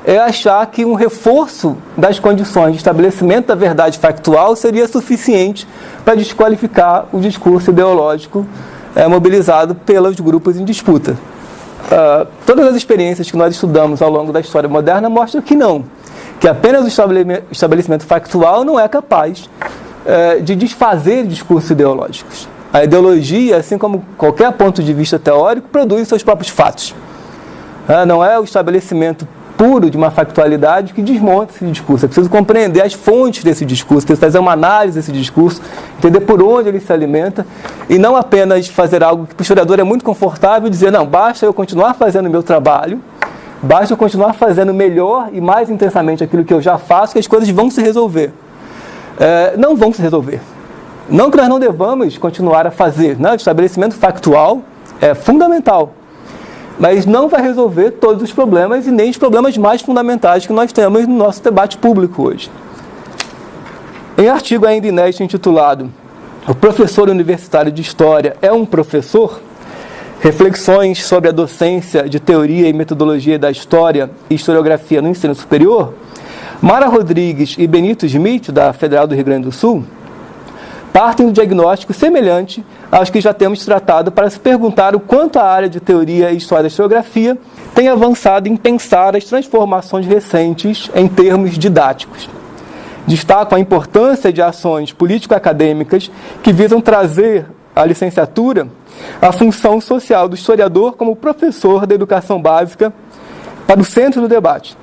é achar que um reforço das condições de estabelecimento da verdade factual seria suficiente para desqualificar o discurso ideológico mobilizado pelos grupos em disputa. Todas as experiências que nós estudamos ao longo da história moderna mostram que não, que apenas o estabelecimento factual não é capaz de desfazer discursos ideológicos. A ideologia, assim como qualquer ponto de vista teórico, produz seus próprios fatos. Não é o estabelecimento puro de uma factualidade que desmonta esse discurso. É preciso compreender as fontes desse discurso, preciso fazer uma análise desse discurso, entender por onde ele se alimenta, e não apenas fazer algo que para o historiador é muito confortável dizer, não, basta eu continuar fazendo o meu trabalho, basta eu continuar fazendo melhor e mais intensamente aquilo que eu já faço, que as coisas vão se resolver. Não vão se resolver. Não que nós não devamos continuar a fazer, né? O estabelecimento factual é fundamental, mas não vai resolver todos os problemas e nem os problemas mais fundamentais que nós temos no nosso debate público hoje. Em artigo ainda inédito intitulado "O professor universitário de História é um professor?", reflexões sobre a docência de teoria e metodologia da história e historiografia no ensino superior, Mara Rodrigues e Benito Smith, da Federal do Rio Grande do Sul, partem de um diagnóstico semelhante aos que já temos tratado para se perguntar o quanto a área de teoria e história da historiografia tem avançado em pensar as transformações recentes em termos didáticos. Destaco a importância de ações político-acadêmicas que visam trazer à licenciatura a função social do historiador como professor da educação básica para o centro do debate.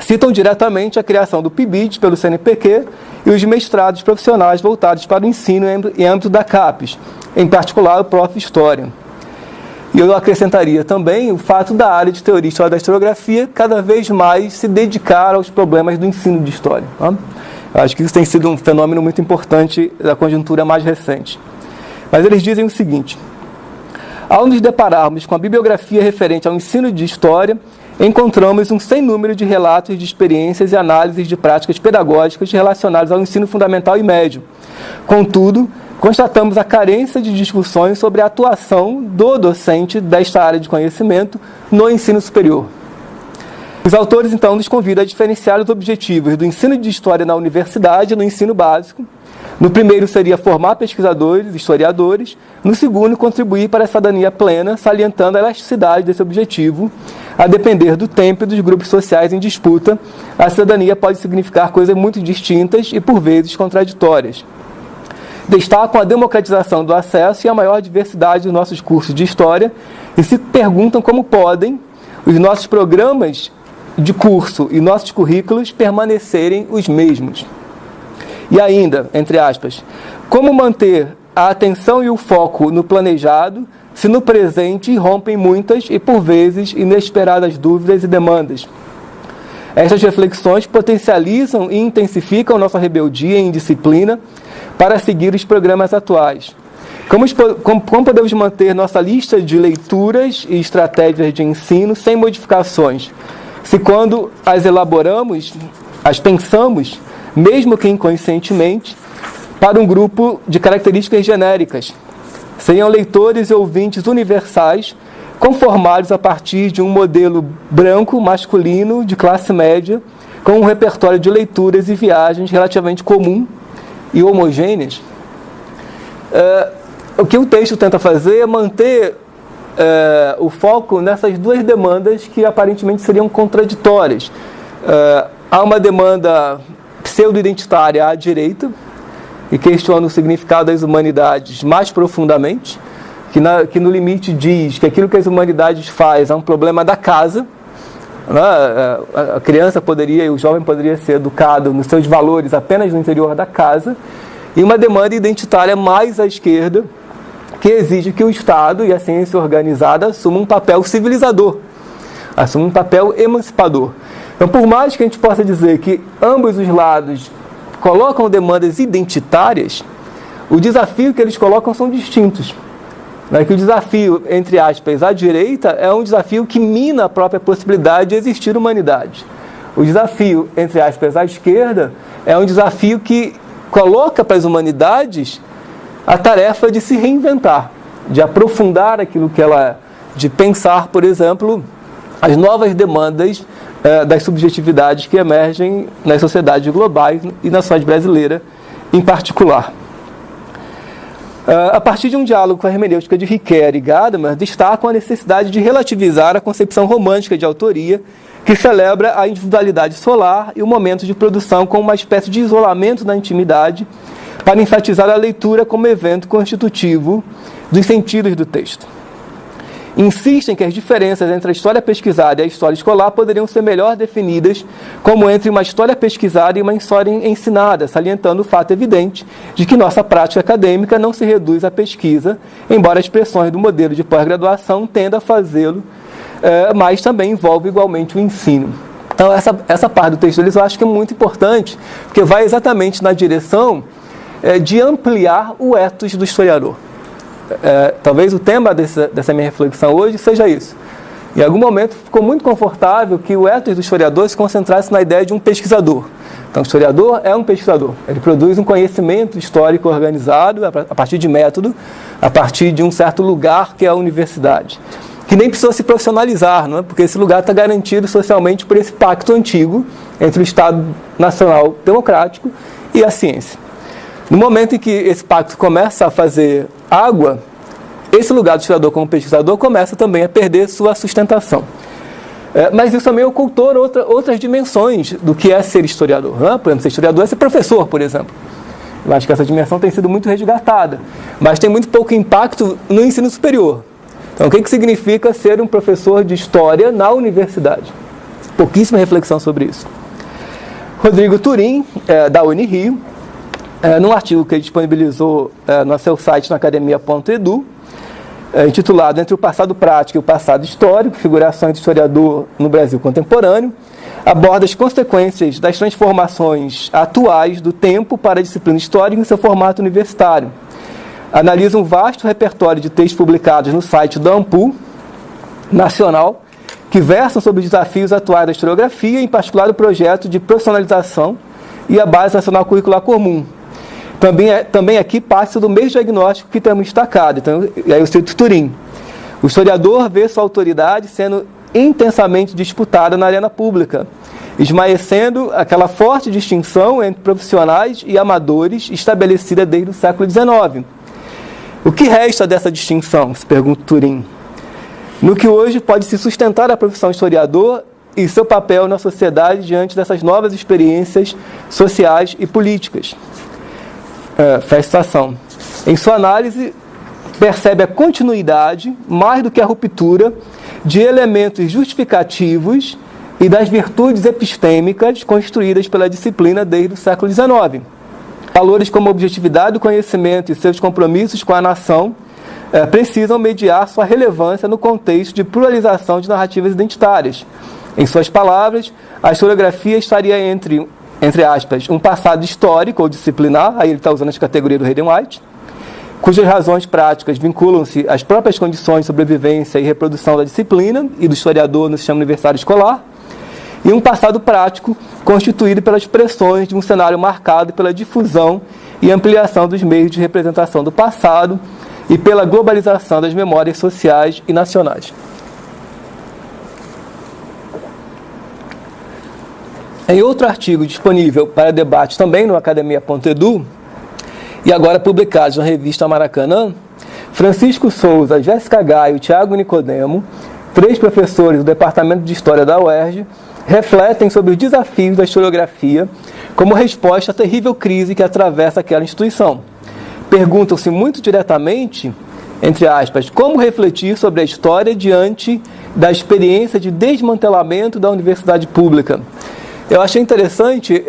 Citam diretamente a criação do PIBID pelo CNPq e os mestrados profissionais voltados para o ensino em âmbito da CAPES, em particular o Prof. História. E eu acrescentaria também o fato da área de teoria e história da historiografia cada vez mais se dedicar aos problemas do ensino de história. Tá? Eu acho que isso tem sido um fenômeno muito importante da conjuntura mais recente. Mas eles dizem o seguinte: ao nos depararmos com a bibliografia referente ao ensino de história, encontramos um sem número de relatos de experiências e análises de práticas pedagógicas relacionadas ao ensino fundamental e médio. Contudo, constatamos a carência de discussões sobre a atuação do docente desta área de conhecimento no ensino superior. Os autores, então, nos convidam a diferenciar os objetivos do ensino de história na universidade e no ensino básico. No primeiro seria formar pesquisadores, historiadores. No segundo, contribuir para a cidadania plena, salientando a elasticidade desse objetivo. A depender do tempo e dos grupos sociais em disputa, a cidadania pode significar coisas muito distintas e, por vezes, contraditórias. Destacam a democratização do acesso e a maior diversidade dos nossos cursos de história e se perguntam como podem os nossos programas de curso e nossos currículos permanecerem os mesmos. E ainda, entre aspas, como manter a atenção e o foco no planejado se no presente rompem muitas e, por vezes, inesperadas dúvidas e demandas. Estas reflexões potencializam e intensificam nossa rebeldia e indisciplina para seguir os programas atuais. Como podemos manter nossa lista de leituras e estratégias de ensino sem modificações, se quando as elaboramos, as pensamos, mesmo que inconscientemente, para um grupo de características genéricas, seriam leitores e ouvintes universais, conformados a partir de um modelo branco, masculino, de classe média, com um repertório de leituras e viagens relativamente comum e homogêneas. O que o texto tenta fazer é manter o foco nessas duas demandas que aparentemente seriam contraditórias. Há uma demanda pseudo-identitária à direita, e questiona o significado das humanidades mais profundamente, que no limite diz que aquilo que as humanidades faz é um problema da casa, né? A criança poderia, e o jovem poderia ser educado nos seus valores apenas no interior da casa, e uma demanda identitária mais à esquerda, que exige que o Estado e a ciência organizada assumam um papel civilizador, assumam um papel emancipador. Então, por mais que a gente possa dizer que ambos os lados colocam demandas identitárias, o desafio que eles colocam são distintos. Que o desafio, entre aspas, à direita é um desafio que mina a própria possibilidade de existir humanidade. O desafio, entre aspas, à esquerda é um desafio que coloca para as humanidades a tarefa de se reinventar, de aprofundar aquilo que ela é, de pensar, por exemplo, as novas demandas das subjetividades que emergem nas sociedades globais e na sociedade brasileira em particular. A partir de um diálogo com a hermenêutica de Riquet e Gadamer, destacam a necessidade de relativizar a concepção romântica de autoria, que celebra a individualidade solar e o momento de produção como uma espécie de isolamento da intimidade, para enfatizar a leitura como evento constitutivo dos sentidos do texto. Insistem que as diferenças entre a história pesquisada e a história escolar poderiam ser melhor definidas como entre uma história pesquisada e uma história ensinada, salientando o fato evidente de que nossa prática acadêmica não se reduz à pesquisa, embora as expressões do modelo de pós-graduação tendam a fazê-lo, mas também envolve igualmente o ensino. Então, essa parte do texto deles eu acho que é muito importante, porque vai exatamente na direção de ampliar o ethos do historiador. Talvez o tema dessa minha reflexão hoje seja isso. Em algum momento ficou muito confortável que o ethos do historiador se concentrasse na ideia de um pesquisador. Então, o historiador é um pesquisador. Ele produz um conhecimento histórico organizado a partir de método, a partir de um certo lugar que é a universidade, que nem precisou se profissionalizar, não é? Porque esse lugar está garantido socialmente por esse pacto antigo entre o Estado Nacional Democrático e a ciência. No momento em que esse pacto começa a fazer água, esse lugar do historiador como pesquisador começa também a perder sua sustentação. Mas isso também ocultou outras dimensões do que é ser historiador. Né? Por exemplo, ser historiador é ser professor, por exemplo. Eu acho que essa dimensão tem sido muito resgatada, mas tem muito pouco impacto no ensino superior. Então, o que significa ser um professor de história na universidade? Pouquíssima reflexão sobre isso. Rodrigo Turim, da Unirio, num artigo que ele disponibilizou no seu site na academia.edu, intitulado Entre o Passado Prático e o Passado Histórico, Figurações do Historiador no Brasil Contemporâneo, aborda as consequências das transformações atuais do tempo para a disciplina histórica em seu formato universitário. Analisa um vasto repertório de textos publicados no site da ANPU Nacional, que versam sobre os desafios atuais da historiografia, em particular o projeto de profissionalização e a Base Nacional Curricular Comum. Também aqui parte do mesmo diagnóstico que temos destacado. Então, aí eu cito Turim. O historiador vê sua autoridade sendo intensamente disputada na arena pública, esmaecendo aquela forte distinção entre profissionais e amadores estabelecida desde o século XIX. O que resta dessa distinção, se pergunta Turim? No que hoje pode se sustentar a profissão historiador e seu papel na sociedade diante dessas novas experiências sociais e políticas. Fecha citação. Em sua análise, percebe a continuidade, mais do que a ruptura, de elementos justificativos e das virtudes epistêmicas construídas pela disciplina desde o século XIX. Valores como objetividade do conhecimento e seus compromissos com a nação precisam mediar sua relevância no contexto de pluralização de narrativas identitárias. Em suas palavras, a historiografia estaria entre aspas, um passado histórico ou disciplinar, aí ele está usando as categorias do Hayden-White, cujas razões práticas vinculam-se às próprias condições de sobrevivência e reprodução da disciplina e do historiador no sistema universitário escolar, e um passado prático constituído pelas pressões de um cenário marcado pela difusão e ampliação dos meios de representação do passado e pela globalização das memórias sociais e nacionais. Em outro artigo disponível para debate também no academia.edu, e agora publicados na revista Maracanã, Francisco Souza, Jéssica Gaio e Tiago Nicodemo, 3 professores do Departamento de História da UERJ, refletem sobre os desafios da historiografia como resposta à terrível crise que atravessa aquela instituição. Perguntam-se muito diretamente, entre aspas, como refletir sobre a história diante da experiência de desmantelamento da universidade pública. Eu achei interessante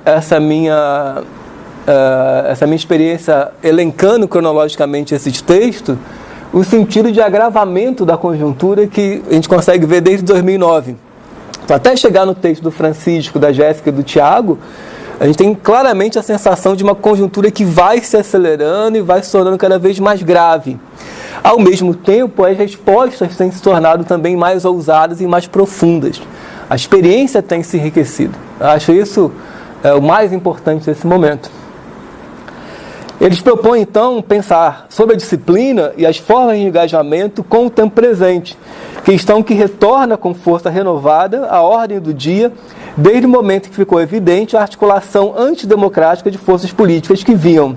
essa minha experiência elencando cronologicamente esses textos, o sentido de agravamento da conjuntura que a gente consegue ver desde 2009. Então, até chegar no texto do Francisco, da Jéssica e do Tiago, a gente tem claramente a sensação de uma conjuntura que vai se acelerando e vai se tornando cada vez mais grave. Ao mesmo tempo, as respostas têm se tornado também mais ousadas e mais profundas. A experiência tem se enriquecido. Eu acho isso o mais importante nesse momento. Eles propõem, então, pensar sobre a disciplina e as formas de engajamento com o tempo presente, questão que retorna com força renovada à ordem do dia, desde o momento que ficou evidente a articulação antidemocrática de forças políticas que vinham,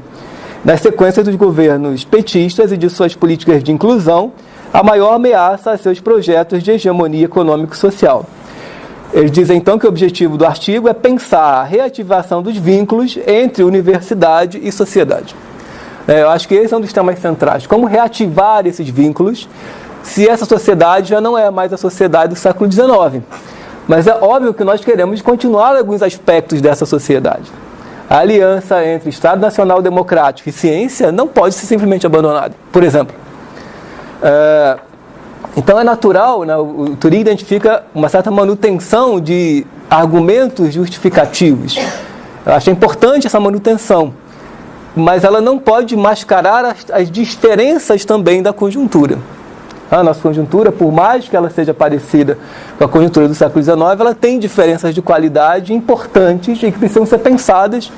nas sequências dos governos petistas e de suas políticas de inclusão, a maior ameaça a seus projetos de hegemonia econômico-social. Eles dizem, então, que o objetivo do artigo é pensar a reativação dos vínculos entre universidade e sociedade. Eu acho que esse é um dos temas centrais. Como reativar esses vínculos se essa sociedade já não é mais a sociedade do século XIX? Mas é óbvio que nós queremos continuar alguns aspectos dessa sociedade. A aliança entre Estado Nacional Democrático e ciência não pode ser simplesmente abandonada. Por exemplo, então é natural, né, o Turim identifica uma certa manutenção de argumentos justificativos. Eu acho importante essa manutenção, mas ela não pode mascarar as diferenças também da conjuntura. A nossa conjuntura, por mais que ela seja parecida com a conjuntura do século XIX, ela tem diferenças de qualidade importantes e que precisam ser pensadas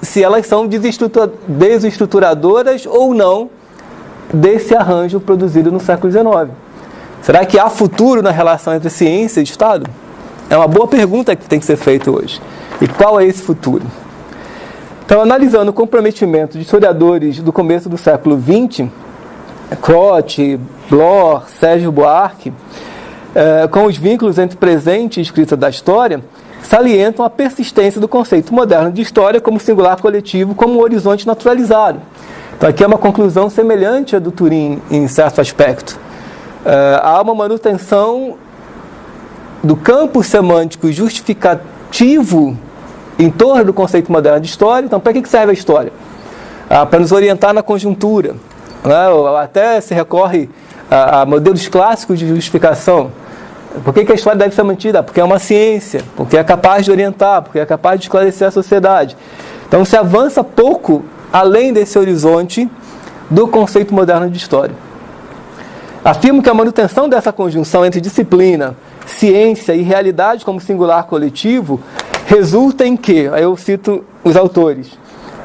se elas são desestruturadoras ou não desse arranjo produzido no século XIX. Será que há futuro na relação entre ciência e Estado? É uma boa pergunta que tem que ser feita hoje. E qual é esse futuro? Então, analisando o comprometimento de historiadores do começo do século XX, Croce, Bloch, Sérgio Buarque, com os vínculos entre presente e escrita da história, salientam a persistência do conceito moderno de história como singular coletivo, como um horizonte naturalizado. Então, aqui é uma conclusão semelhante à do Turim, em certo aspecto. Há uma manutenção do campo semântico justificativo em torno do conceito moderno de história. Então, para que serve a história? Para nos orientar na conjuntura. Né? Até se recorre a modelos clássicos de justificação. Por que a história deve ser mantida? Porque é uma ciência, porque é capaz de orientar, porque é capaz de esclarecer a sociedade. Então, se avança pouco além desse horizonte do conceito moderno de história. Afirmo que a manutenção dessa conjunção entre disciplina, ciência e realidade como singular coletivo resulta em que, aí eu cito os autores,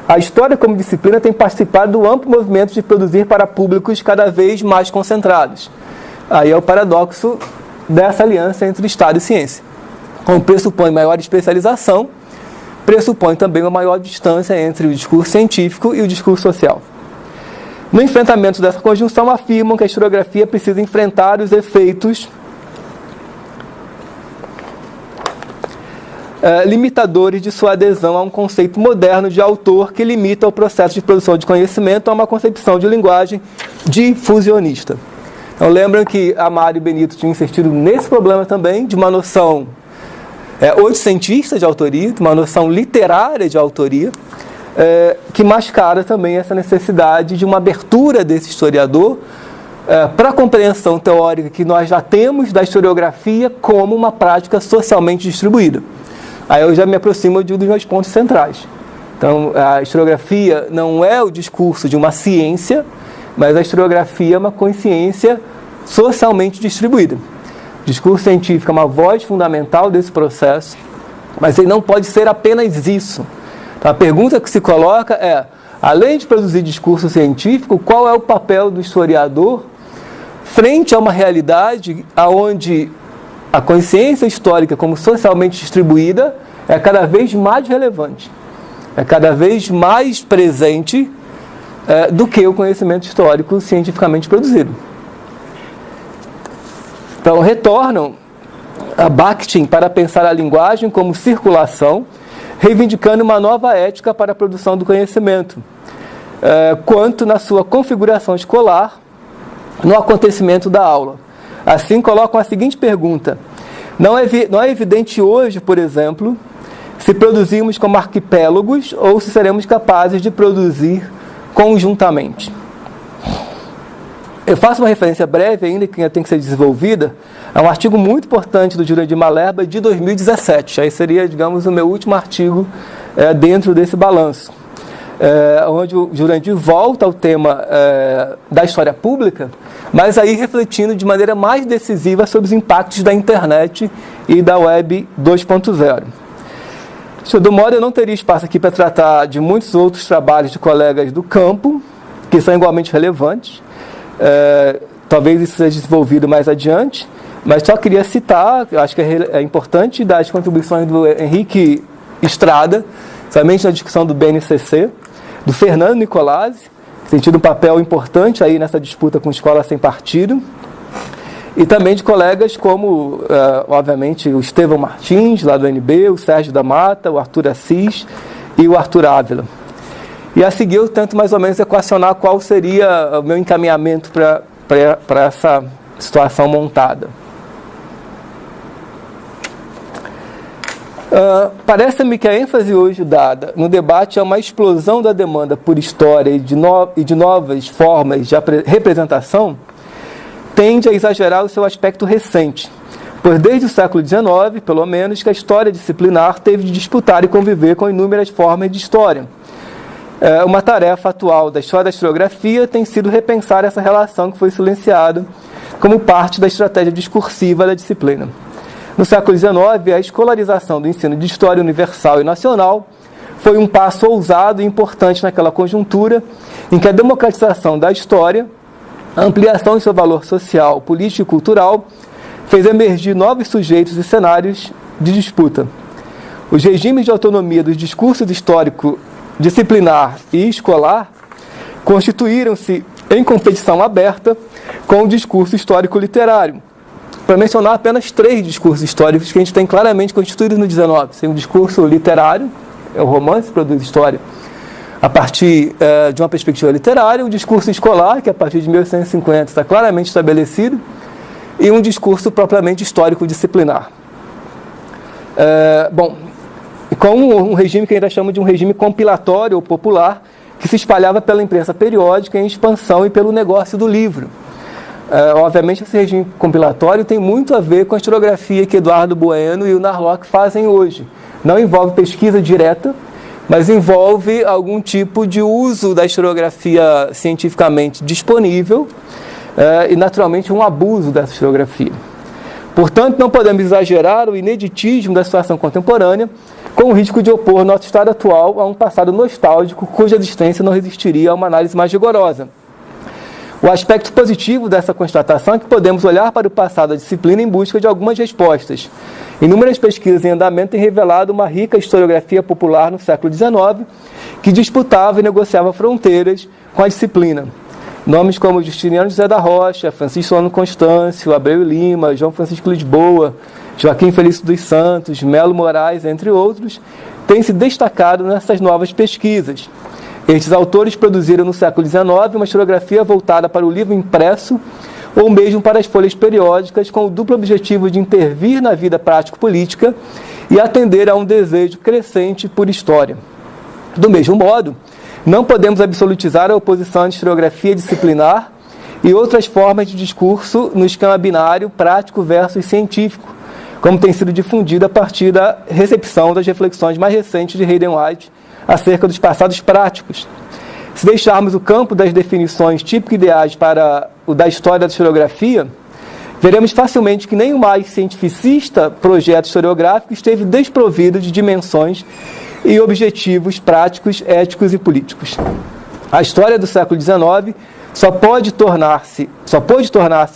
a história como disciplina tem participado do amplo movimento de produzir para públicos cada vez mais concentrados. Aí é o paradoxo dessa aliança entre Estado e ciência. Como pressupõe maior especialização, pressupõe também uma maior distância entre o discurso científico e o discurso social. No enfrentamento dessa conjunção, afirmam que a historiografia precisa enfrentar os efeitos limitadores de sua adesão a um conceito moderno de autor que limita o processo de produção de conhecimento a uma concepção de linguagem difusionista. Então, lembram que Amaro e Benito tinham insistido nesse problema também, de uma noção oitocentista de autoria, de uma noção literária de autoria, que mascara também essa necessidade de uma abertura desse historiador para a compreensão teórica que nós já temos da historiografia como uma prática socialmente distribuída. Aí eu já me aproximo de um dos meus pontos centrais. Então, a historiografia não é o discurso de uma ciência, mas a historiografia é uma consciência socialmente distribuída. O discurso científico é uma voz fundamental desse processo, mas ele não pode ser apenas isso. Então, a pergunta que se coloca é, além de produzir discurso científico, qual é o papel do historiador frente a uma realidade onde a consciência histórica como socialmente distribuída é cada vez mais relevante, é cada vez mais presente do que o conhecimento histórico cientificamente produzido. Então, retornam a Bakhtin para pensar a linguagem como circulação, reivindicando uma nova ética para a produção do conhecimento, quanto na sua configuração escolar, no acontecimento da aula. Assim, colocam a seguinte pergunta: não é evidente hoje, por exemplo, se produzimos como arquipélagos ou se seremos capazes de produzir conjuntamente. Eu faço uma referência breve ainda, que ainda tem que ser desenvolvida, a um artigo muito importante do Jurandir Malherbe de 2017. Aí seria, digamos, o meu último artigo dentro desse balanço, onde o Jurandir volta ao tema da história pública, mas aí refletindo de maneira mais decisiva sobre os impactos da internet e da web 2.0. Do modo, eu não teria espaço aqui para tratar de muitos outros trabalhos de colegas do campo, que são igualmente relevantes. Talvez isso seja desenvolvido mais adiante, mas só queria citar, acho que é importante, das contribuições do Henrique Estrada, somente na discussão do BNCC, do Fernando Nicolazzi, que tem tido um papel importante aí nessa disputa com escola sem partido, e também de colegas como, obviamente, o Estevão Martins, lá do NB, o Sérgio da Mata, o Arthur Assis e o Arthur Ávila. E a seguir eu tento mais ou menos equacionar qual seria o meu encaminhamento para essa situação montada. Parece-me que a ênfase hoje dada no debate é uma explosão da demanda por história e de novas formas de representação tende a exagerar o seu aspecto recente, pois desde o século XIX, pelo menos, que a história disciplinar teve de disputar e conviver com inúmeras formas de história. Uma tarefa atual da história da historiografia tem sido repensar essa relação que foi silenciada como parte da estratégia discursiva da disciplina. No século XIX, a escolarização do ensino de história universal e nacional foi um passo ousado e importante naquela conjuntura em que a democratização da história, a ampliação de seu valor social, político e cultural, fez emergir novos sujeitos e cenários de disputa. Os regimes de autonomia dos discursos histórico disciplinar e escolar constituíram-se em competição aberta com o discurso histórico-literário. Para mencionar apenas 3 discursos históricos que a gente tem claramente constituídos no 19. Tem um discurso literário, é o romance que produz história, a partir de uma perspectiva literária, o discurso escolar, que a partir de 1850 está claramente estabelecido, e um discurso propriamente histórico-disciplinar. Com um regime que ainda chama de um regime compilatório ou popular, que se espalhava pela imprensa periódica em expansão e pelo negócio do livro. Obviamente, esse regime compilatório tem muito a ver com a historiografia que Eduardo Bueno e o Narlock fazem hoje. Não envolve pesquisa direta, mas envolve algum tipo de uso da historiografia cientificamente disponível e, naturalmente, um abuso dessa historiografia. Portanto, não podemos exagerar o ineditismo da situação contemporânea com o risco de opor nosso estado atual a um passado nostálgico cuja existência não resistiria a uma análise mais rigorosa. O aspecto positivo dessa constatação é que podemos olhar para o passado da disciplina em busca de algumas respostas. Inúmeras pesquisas em andamento têm revelado uma rica historiografia popular no século XIX que disputava e negociava fronteiras com a disciplina. Nomes como Justiniano José da Rocha, Francisco Solano Constâncio, Abreu Lima, João Francisco Lisboa, Joaquim Felício dos Santos, Melo Moraes, entre outros, têm se destacado nessas novas pesquisas. Estes autores produziram no século XIX uma historiografia voltada para o livro impresso ou mesmo para as folhas periódicas, com o duplo objetivo de intervir na vida prático-política e atender a um desejo crescente por história. Do mesmo modo, não podemos absolutizar a oposição à historiografia disciplinar e outras formas de discurso no esquema binário prático versus científico, como tem sido difundido a partir da recepção das reflexões mais recentes de Hayden White acerca dos passados práticos. Se deixarmos o campo das definições típico-ideais para o da história da historiografia, veremos facilmente que nem o mais cientificista projeto historiográfico esteve desprovido de dimensões e objetivos práticos, éticos e políticos. A história do século XIX só pôde tornar-se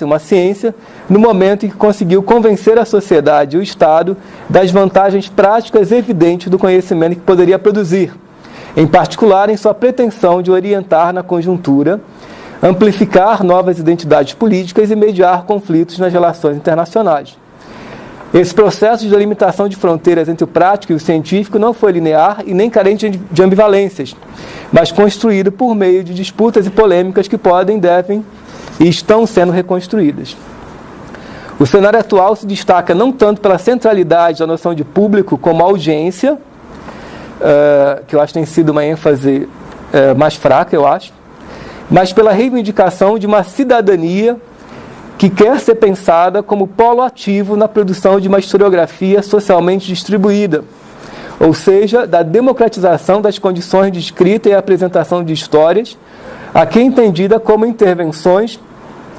uma ciência no momento em que conseguiu convencer a sociedade e o Estado das vantagens práticas evidentes do conhecimento que poderia produzir, em particular em sua pretensão de orientar na conjuntura, amplificar novas identidades políticas e mediar conflitos nas relações internacionais. Esse processo de delimitação de fronteiras entre o prático e o científico não foi linear e nem carente de ambivalências, mas construído por meio de disputas e polêmicas que podem, devem e estão sendo reconstruídas. O cenário atual se destaca não tanto pela centralidade da noção de público como audiência, que eu acho que tem sido uma ênfase mais fraca, eu acho, mas pela reivindicação de uma cidadania que quer ser pensada como polo ativo na produção de uma historiografia socialmente distribuída, ou seja, da democratização das condições de escrita e apresentação de histórias, aqui entendida como intervenções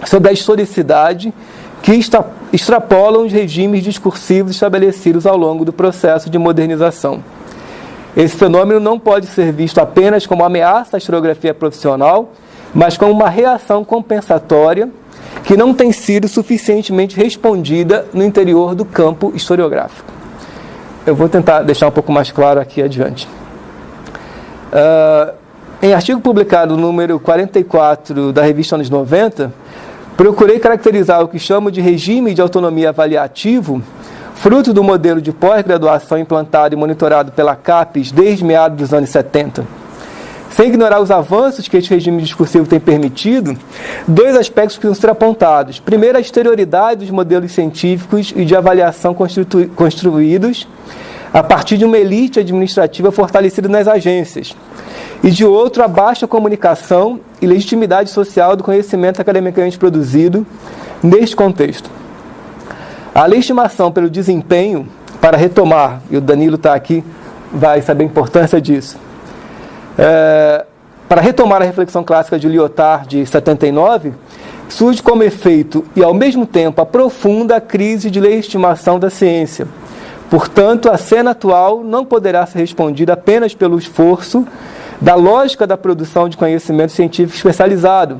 sobre a historicidade que extrapolam os regimes discursivos estabelecidos ao longo do processo de modernização. Esse fenômeno não pode ser visto apenas como ameaça à historiografia profissional, mas como uma reação compensatória que não tem sido suficientemente respondida no interior do campo historiográfico. Eu vou tentar deixar um pouco mais claro aqui adiante. Em artigo publicado no número 44 da revista Anos 90, procurei caracterizar o que chamo de regime de autonomia avaliativo, fruto do modelo de pós-graduação implantado e monitorado pela CAPES desde meados dos anos 70. Sem ignorar os avanços que este regime discursivo tem permitido, dois aspectos precisam ser apontados. Primeiro, a exterioridade dos modelos científicos e de avaliação construídos a partir de uma elite administrativa fortalecida nas agências. E de outro, a baixa comunicação e legitimidade social do conhecimento academicamente produzido neste contexto. A legitimação pelo desempenho, para retomar, e o Danilo está aqui, vai saber a importância disso, para retomar a reflexão clássica de Lyotard, de 79, surge como efeito e, ao mesmo tempo, aprofunda a crise de legitimação da ciência. Portanto, a cena atual não poderá ser respondida apenas pelo esforço da lógica da produção de conhecimento científico especializado,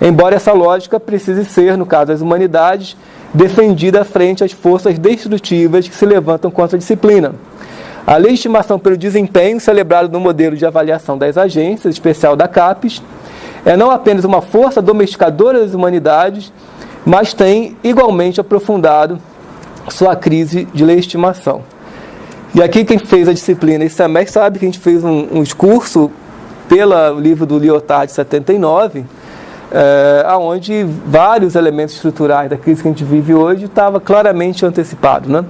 embora essa lógica precise ser, no caso das humanidades, defendida frente às forças destrutivas que se levantam contra a disciplina. A legitimação pelo desempenho, celebrado no modelo de avaliação das agências, especial da CAPES, é não apenas uma força domesticadora das humanidades, mas tem igualmente aprofundado sua crise de legitimação. E aqui quem fez a disciplina esse semestre sabe que a gente fez um discurso pelo livro do Lyotard de 79, onde vários elementos estruturais da crise que a gente vive hoje estava claramente antecipado, né?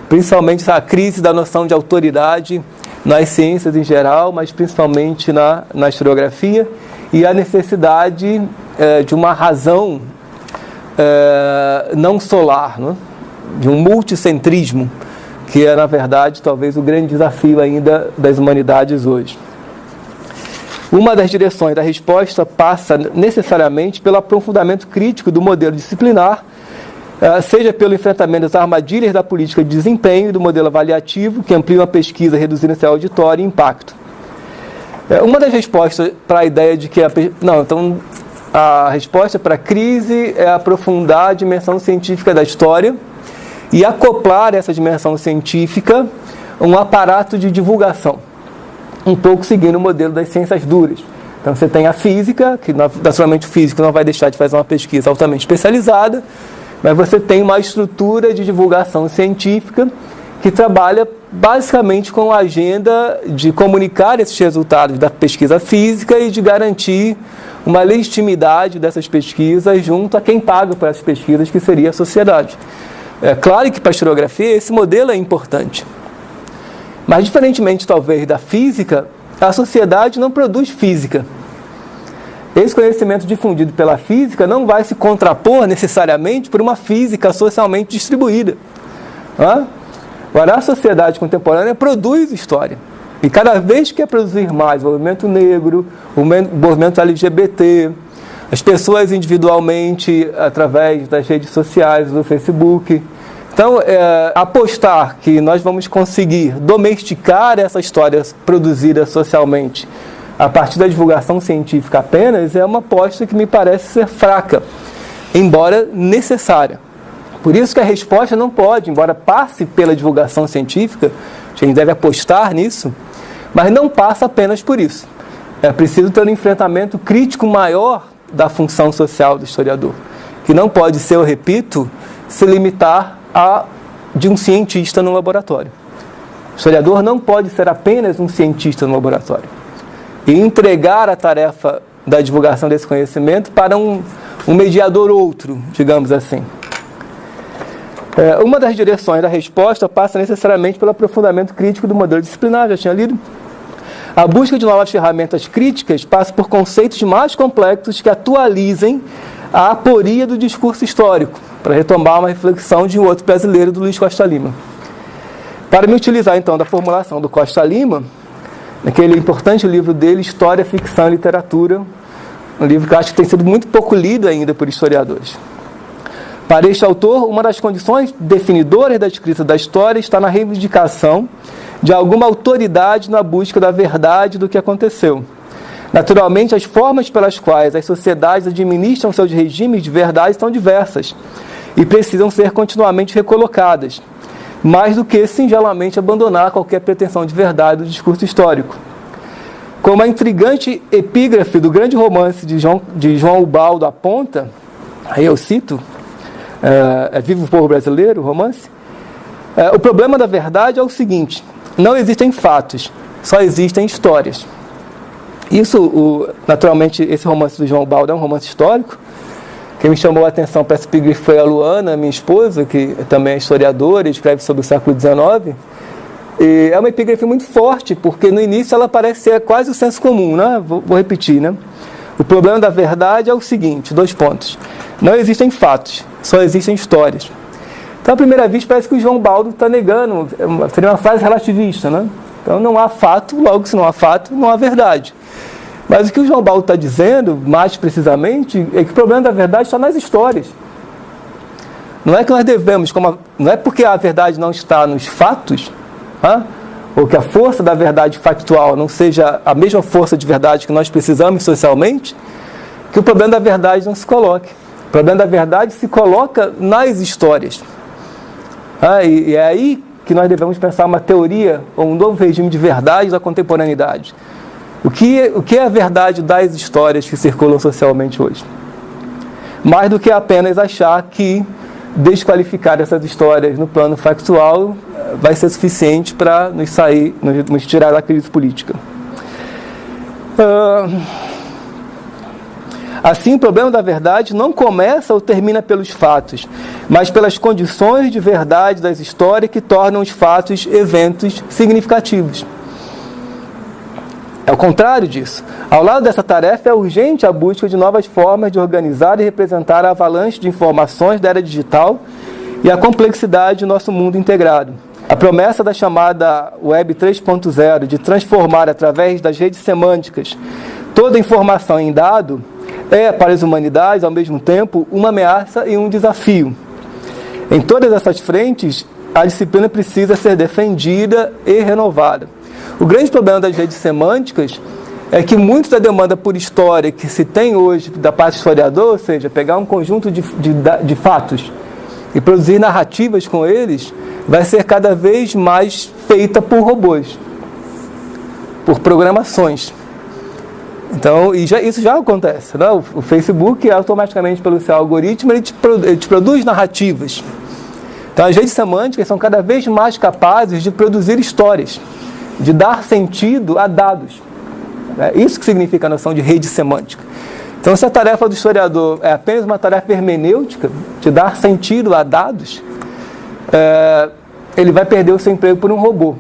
Principalmente a crise da noção de autoridade nas ciências em geral, mas principalmente na historiografia, e a necessidade de uma razão não solar, né? De um multicentrismo, que é, na verdade, talvez o grande desafio ainda das humanidades hoje. Uma das direções da resposta passa necessariamente pelo aprofundamento crítico do modelo disciplinar, seja pelo enfrentamento das armadilhas da política de desempenho e do modelo avaliativo, que ampliam a pesquisa, reduzindo seu auditório e impacto. Uma das respostas para a ideia de que a resposta para a crise é aprofundar a dimensão científica da história e acoplar essa dimensão científica a um aparato de divulgação, um pouco seguindo o modelo das ciências duras. Então você tem a física, que naturalmente o físico não vai deixar de fazer uma pesquisa altamente especializada, mas você tem uma estrutura de divulgação científica que trabalha basicamente com a agenda de comunicar esses resultados da pesquisa física e de garantir uma legitimidade dessas pesquisas junto a quem paga por essas pesquisas, que seria a sociedade. É claro que para a historiografia esse modelo é importante, mas diferentemente talvez da física, a sociedade não produz física. Esse conhecimento difundido pela física não vai se contrapor necessariamente por uma física socialmente distribuída. Agora, a sociedade contemporânea produz história. E cada vez que quer produzir mais, o movimento negro, o movimento LGBT, as pessoas individualmente, através das redes sociais, do Facebook. Então, apostar que nós vamos conseguir domesticar essa história produzida socialmente a partir da divulgação científica apenas é uma aposta que me parece ser fraca, embora necessária. Por isso que a resposta não pode, embora passe pela divulgação científica, a gente deve apostar nisso, mas não passa apenas por isso. É preciso ter um enfrentamento crítico maior da função social do historiador, que não pode ser, eu repito, se limitar a de um cientista no laboratório. O historiador não pode ser apenas um cientista no laboratório e entregar a tarefa da divulgação desse conhecimento para um mediador outro, digamos assim. Uma das direções da resposta passa necessariamente pelo aprofundamento crítico do modelo disciplinar, já tinha lido. A busca de novas ferramentas críticas passa por conceitos mais complexos que atualizem a aporia do discurso histórico, para retomar uma reflexão de um outro brasileiro, do Luiz Costa Lima. Para me utilizar, então, da formulação do Costa Lima, naquele importante livro dele, História, Ficção e Literatura, um livro que eu acho que tem sido muito pouco lido ainda por historiadores. Para este autor, uma das condições definidoras da escrita da história está na reivindicação de alguma autoridade na busca da verdade do que aconteceu. Naturalmente, as formas pelas quais as sociedades administram seus regimes de verdade são diversas e precisam ser continuamente recolocadas, mais do que singelamente abandonar qualquer pretensão de verdade do discurso histórico. Como a intrigante epígrafe do grande romance de João Ubaldo aponta, aí eu cito, Viva o Povo Brasileiro, o romance, o problema da verdade é o seguinte: não existem fatos, só existem histórias. Isso, naturalmente, esse romance do João Ubaldo é um romance histórico. Quem me chamou a atenção para essa epígrafe foi a Luana, minha esposa, que também é historiadora e escreve sobre o século XIX. E é uma epígrafe muito forte, porque no início ela parece ser quase o senso comum, né? Vou repetir, né? O problema da verdade é o seguinte, 2 pontos. Não existem fatos, só existem histórias. Então, à primeira vista, parece que o João Ubaldo está negando, seria uma frase relativista, né? Então, não há fato, logo, se não há fato, não há verdade. Mas o que o João Ubaldo está dizendo, mais precisamente, é que o problema da verdade está nas histórias. Não é que nós devemos, não é porque a verdade não está nos fatos, ou que a força da verdade factual não seja a mesma força de verdade que nós precisamos socialmente, que o problema da verdade não se coloque. O problema da verdade se coloca nas histórias. E é aí que nós devemos pensar uma teoria ou um novo regime de verdade da contemporaneidade. O que é a verdade das histórias que circulam socialmente hoje? Mais do que apenas achar que desqualificar essas histórias no plano factual vai ser suficiente para nos tirar da crise política. Assim, o problema da verdade não começa ou termina pelos fatos, mas pelas condições de verdade das histórias que tornam os fatos eventos significativos. É o contrário disso. Ao lado dessa tarefa, é urgente a busca de novas formas de organizar e representar a avalanche de informações da era digital e a complexidade do nosso mundo integrado. A promessa da chamada Web 3.0 de transformar, através das redes semânticas, toda a informação em dado é, para as humanidades, ao mesmo tempo, uma ameaça e um desafio. Em todas essas frentes, a disciplina precisa ser defendida e renovada. O grande problema das redes semânticas é que muito da demanda por história que se tem hoje da parte do historiador, ou seja, pegar um conjunto de fatos e produzir narrativas com eles, vai ser cada vez mais feita por robôs, por programações. Então, isso já acontece, né? O Facebook, automaticamente, pelo seu algoritmo, ele te produz narrativas. Então, as redes semânticas são cada vez mais capazes de produzir histórias, de dar sentido a dados. É isso que significa a noção de rede semântica. Então, se a tarefa do historiador é apenas uma tarefa hermenêutica, de dar sentido a dados, ele vai perder o seu emprego por um robô.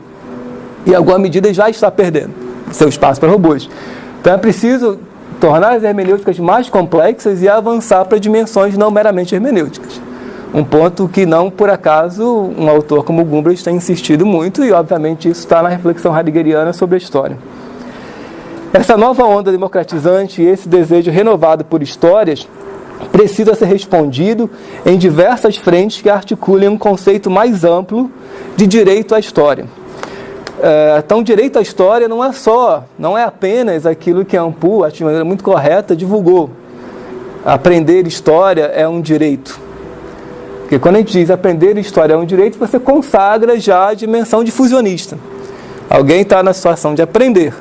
E, em alguma medida, ele já está perdendo seu espaço para robôs. Então, é preciso tornar as hermenêuticas mais complexas e avançar para dimensões não meramente hermenêuticas. Um ponto que não, por acaso, um autor como Gumbrich tem insistido muito, e, obviamente, isso está na reflexão heideggeriana sobre a história. Essa nova onda democratizante e esse desejo renovado por histórias precisa ser respondido em diversas frentes que articulem um conceito mais amplo de direito à história. Então, direito à história não é apenas aquilo que a Ampul, de maneira muito correta, divulgou. Aprender história é um direito. Porque quando a gente diz aprender história é um direito, você consagra já a dimensão difusionista. Alguém está na situação de aprender.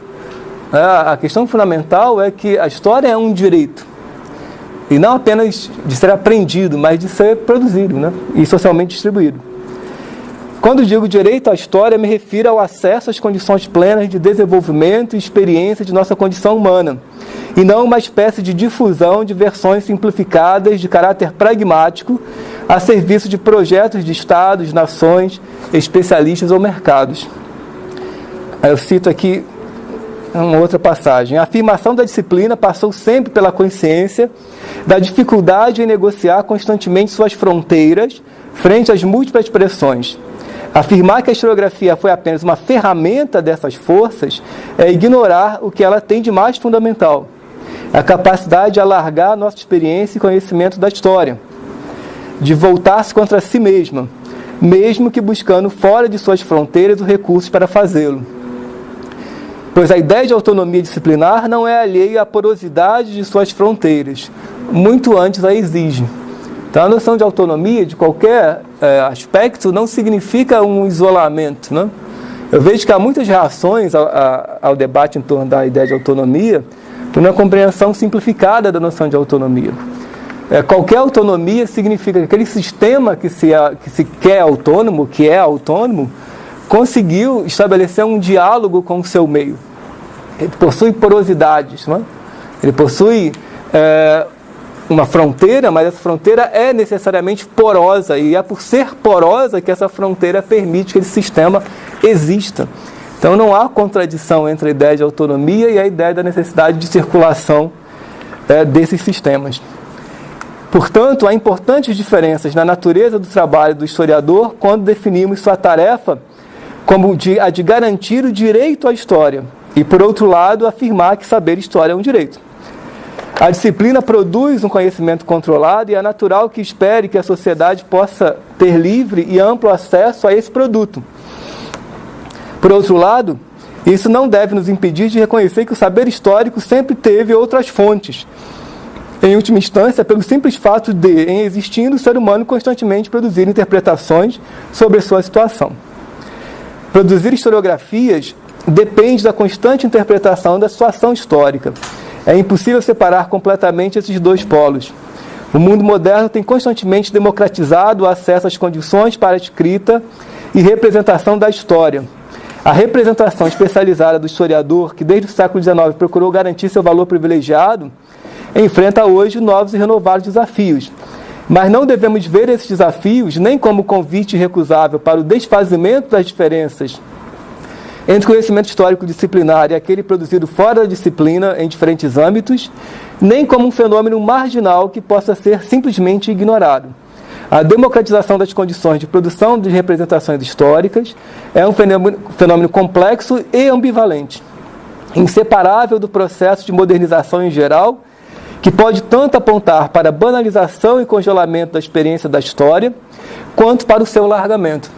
A questão fundamental é que a história é um direito. E não apenas de ser aprendido, mas de ser produzido, né? E socialmente distribuído. Quando digo direito à história, me refiro ao acesso às condições plenas de desenvolvimento e experiência de nossa condição humana, e não uma espécie de difusão de versões simplificadas de caráter pragmático a serviço de projetos de estados, nações, especialistas ou mercados. Eu cito aqui uma outra passagem. A afirmação da disciplina passou sempre pela consciência da dificuldade em negociar constantemente suas fronteiras frente às múltiplas pressões. Afirmar que a historiografia foi apenas uma ferramenta dessas forças é ignorar o que ela tem de mais fundamental: a capacidade de alargar nossa experiência e conhecimento da história, de voltar-se contra si mesma, mesmo que buscando fora de suas fronteiras os recursos para fazê-lo. Pois a ideia de autonomia disciplinar não é alheia à porosidade de suas fronteiras, muito antes a exige. Então, a noção de autonomia, de qualquer aspecto, não significa um isolamento, né? Eu vejo que há muitas reações ao debate em torno da ideia de autonomia por uma compreensão simplificada da noção de autonomia. Qualquer autonomia significa que aquele sistema que se quer autônomo, que é autônomo, conseguiu estabelecer um diálogo com o seu meio. Ele possui porosidades, né? Ele possui uma fronteira, mas essa fronteira é necessariamente porosa, e é por ser porosa que essa fronteira permite que esse sistema exista. Então não há contradição entre a ideia de autonomia e a ideia da necessidade de circulação desses sistemas. Portanto, há importantes diferenças na natureza do trabalho do historiador quando definimos sua tarefa como a de garantir o direito à história e, por outro lado, afirmar que saber história é um direito. A disciplina produz um conhecimento controlado e é natural que espere que a sociedade possa ter livre e amplo acesso a esse produto. Por outro lado, isso não deve nos impedir de reconhecer que o saber histórico sempre teve outras fontes, em última instância, pelo simples fato de, em existindo, o ser humano constantemente produzir interpretações sobre sua situação. Produzir historiografias depende da constante interpretação da situação histórica. É impossível separar completamente esses dois polos. O mundo moderno tem constantemente democratizado o acesso às condições para a escrita e representação da história. A representação especializada do historiador, que desde o século XIX procurou garantir seu valor privilegiado, enfrenta hoje novos e renovados desafios. Mas não devemos ver esses desafios nem como convite irrecusável para o desfazimento das diferenças entre o conhecimento histórico disciplinar e aquele produzido fora da disciplina em diferentes âmbitos, nem como um fenômeno marginal que possa ser simplesmente ignorado. A democratização das condições de produção de representações históricas é um fenômeno complexo e ambivalente, inseparável do processo de modernização em geral, que pode tanto apontar para a banalização e congelamento da experiência da história, quanto para o seu alargamento.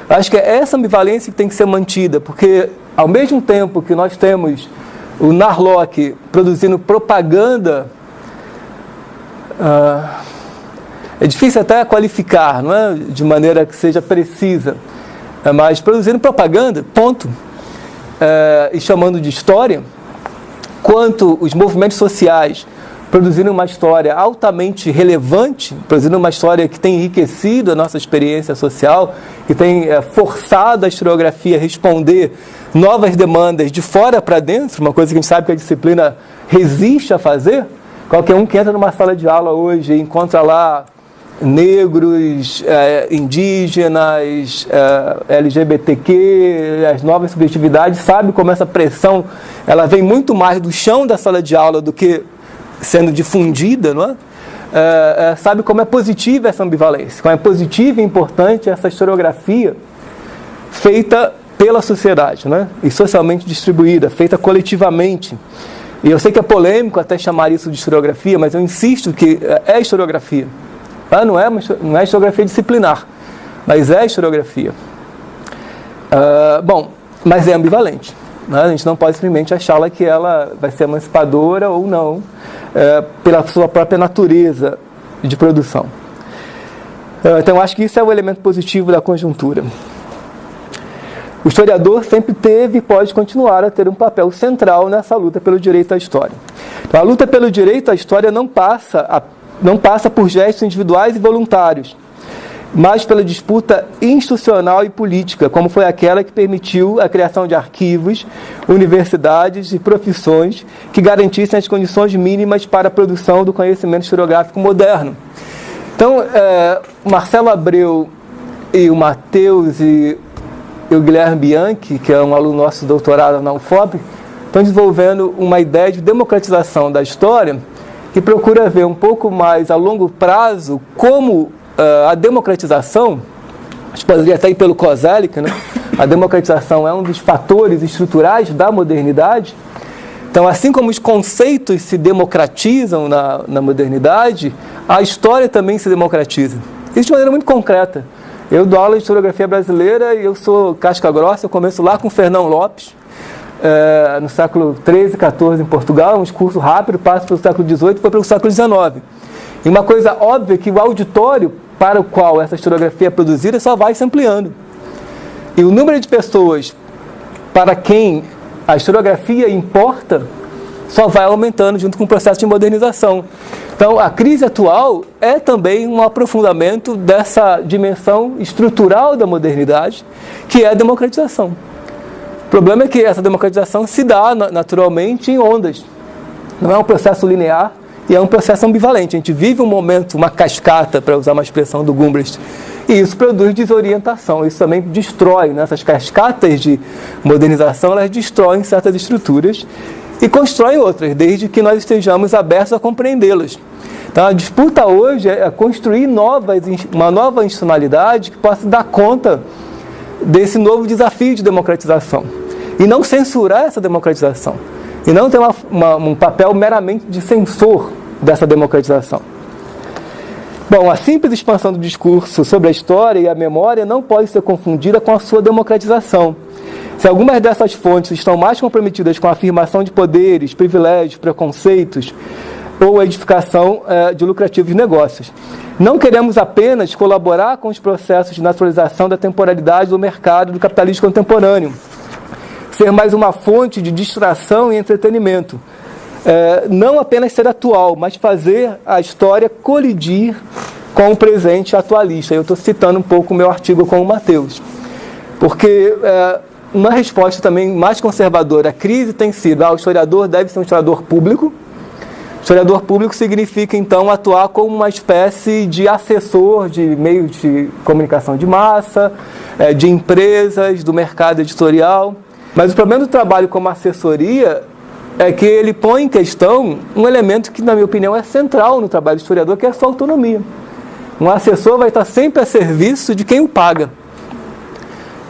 Acho que é essa ambivalência que tem que ser mantida, porque ao mesmo tempo que nós temos o Narlock produzindo propaganda, é difícil até qualificar, não é? De maneira que seja precisa, mas produzindo propaganda, ponto, e chamando de história, quanto os movimentos sociais produzindo uma história altamente relevante, produzindo uma história que tem enriquecido a nossa experiência social, que tem forçado a historiografia a responder novas demandas de fora para dentro, uma coisa que a gente sabe que a disciplina resiste a fazer. Qualquer um que entra numa sala de aula hoje e encontra lá negros, indígenas, LGBTQ, as novas subjetividades, sabe como essa pressão ela vem muito mais do chão da sala de aula do que sendo difundida, não é? Sabe como é positiva essa ambivalência, como é positiva e importante essa historiografia feita pela sociedade, não é? E socialmente distribuída, feita coletivamente. E eu sei que é polêmico até chamar isso de historiografia, mas eu insisto que é historiografia. Não é historiografia disciplinar, mas é historiografia. Mas é ambivalente. A gente não pode simplesmente achá-la que ela vai ser emancipadora ou não, pela sua própria natureza de produção. Então, acho que isso é o elemento positivo da conjuntura. O historiador sempre teve e pode continuar a ter um papel central nessa luta pelo direito à história. Então, a luta pelo direito à história não passa por gestos individuais e voluntários, mas pela disputa institucional e política, como foi aquela que permitiu a criação de arquivos, universidades e profissões que garantissem as condições mínimas para a produção do conhecimento historiográfico moderno. Então, Marcelo Abreu e o Matheus e o Guilherme Bianchi, que é um aluno nosso de doutorado na UFOP, estão desenvolvendo uma ideia de democratização da história que procura ver um pouco mais a longo prazo como a democratização, a gente poderia até ir pelo Koselleck, né? A democratização é um dos fatores estruturais da modernidade. Então, assim como os conceitos se democratizam na modernidade, a história também se democratiza. Isso de maneira muito concreta. Eu dou aula de historiografia brasileira e eu sou casca grossa, eu começo lá com Fernão Lopes, no século XIII e XIV em Portugal, um discurso rápido, passo pelo século XVIII e foi pelo século XIX. E uma coisa óbvia é que o auditório para o qual essa historiografia é produzida só vai se ampliando. E o número de pessoas para quem a historiografia importa só vai aumentando junto com o processo de modernização. Então, a crise atual é também um aprofundamento dessa dimensão estrutural da modernidade, que é a democratização. O problema é que essa democratização se dá naturalmente em ondas. Não é um processo linear e é um processo ambivalente. A gente vive um momento, uma cascata, para usar uma expressão do Gumbrecht, e isso produz desorientação. Isso também destrói, né? Essas cascatas de modernização, elas destroem certas estruturas e constroem outras, desde que nós estejamos abertos a compreendê-las. Então, a disputa hoje é construir uma nova institucionalidade que possa dar conta desse novo desafio de democratização. E não censurar essa democratização. E não ter um papel meramente de censor dessa democratização. Bom, a simples expansão do discurso sobre a história e a memória não pode ser confundida com a sua democratização. Se algumas dessas fontes estão mais comprometidas com a afirmação de poderes, privilégios, preconceitos ou a edificação de lucrativos negócios. Não queremos apenas colaborar com os processos de naturalização da temporalidade do mercado do capitalismo contemporâneo, ser mais uma fonte de distração e entretenimento. Não apenas ser atual, mas fazer a história colidir com o presente atualista. Eu estou citando um pouco o meu artigo com o Matheus. Porque uma resposta também mais conservadora à crise tem sido: o historiador deve ser um historiador público. Historiador público significa, então, atuar como uma espécie de assessor de meios de comunicação de massa, de empresas, do mercado editorial. Mas o problema do trabalho como assessoria é que ele põe em questão um elemento que, na minha opinião, é central no trabalho do historiador, que é a sua autonomia. Um assessor vai estar sempre a serviço de quem o paga.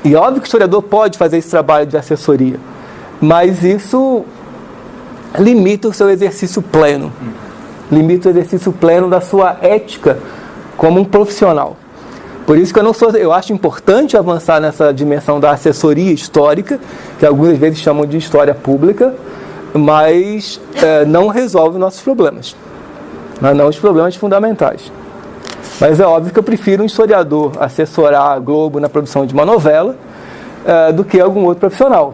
E óbvio que o historiador pode fazer esse trabalho de assessoria, mas isso limita o seu exercício pleno. Limita o exercício pleno da sua ética como um profissional. Por isso que eu acho importante avançar nessa dimensão da assessoria histórica, que algumas vezes chamam de história pública, mas não resolve nossos problemas, não os problemas fundamentais. Mas é óbvio que eu prefiro um historiador assessorar a Globo na produção de uma novela do que algum outro profissional.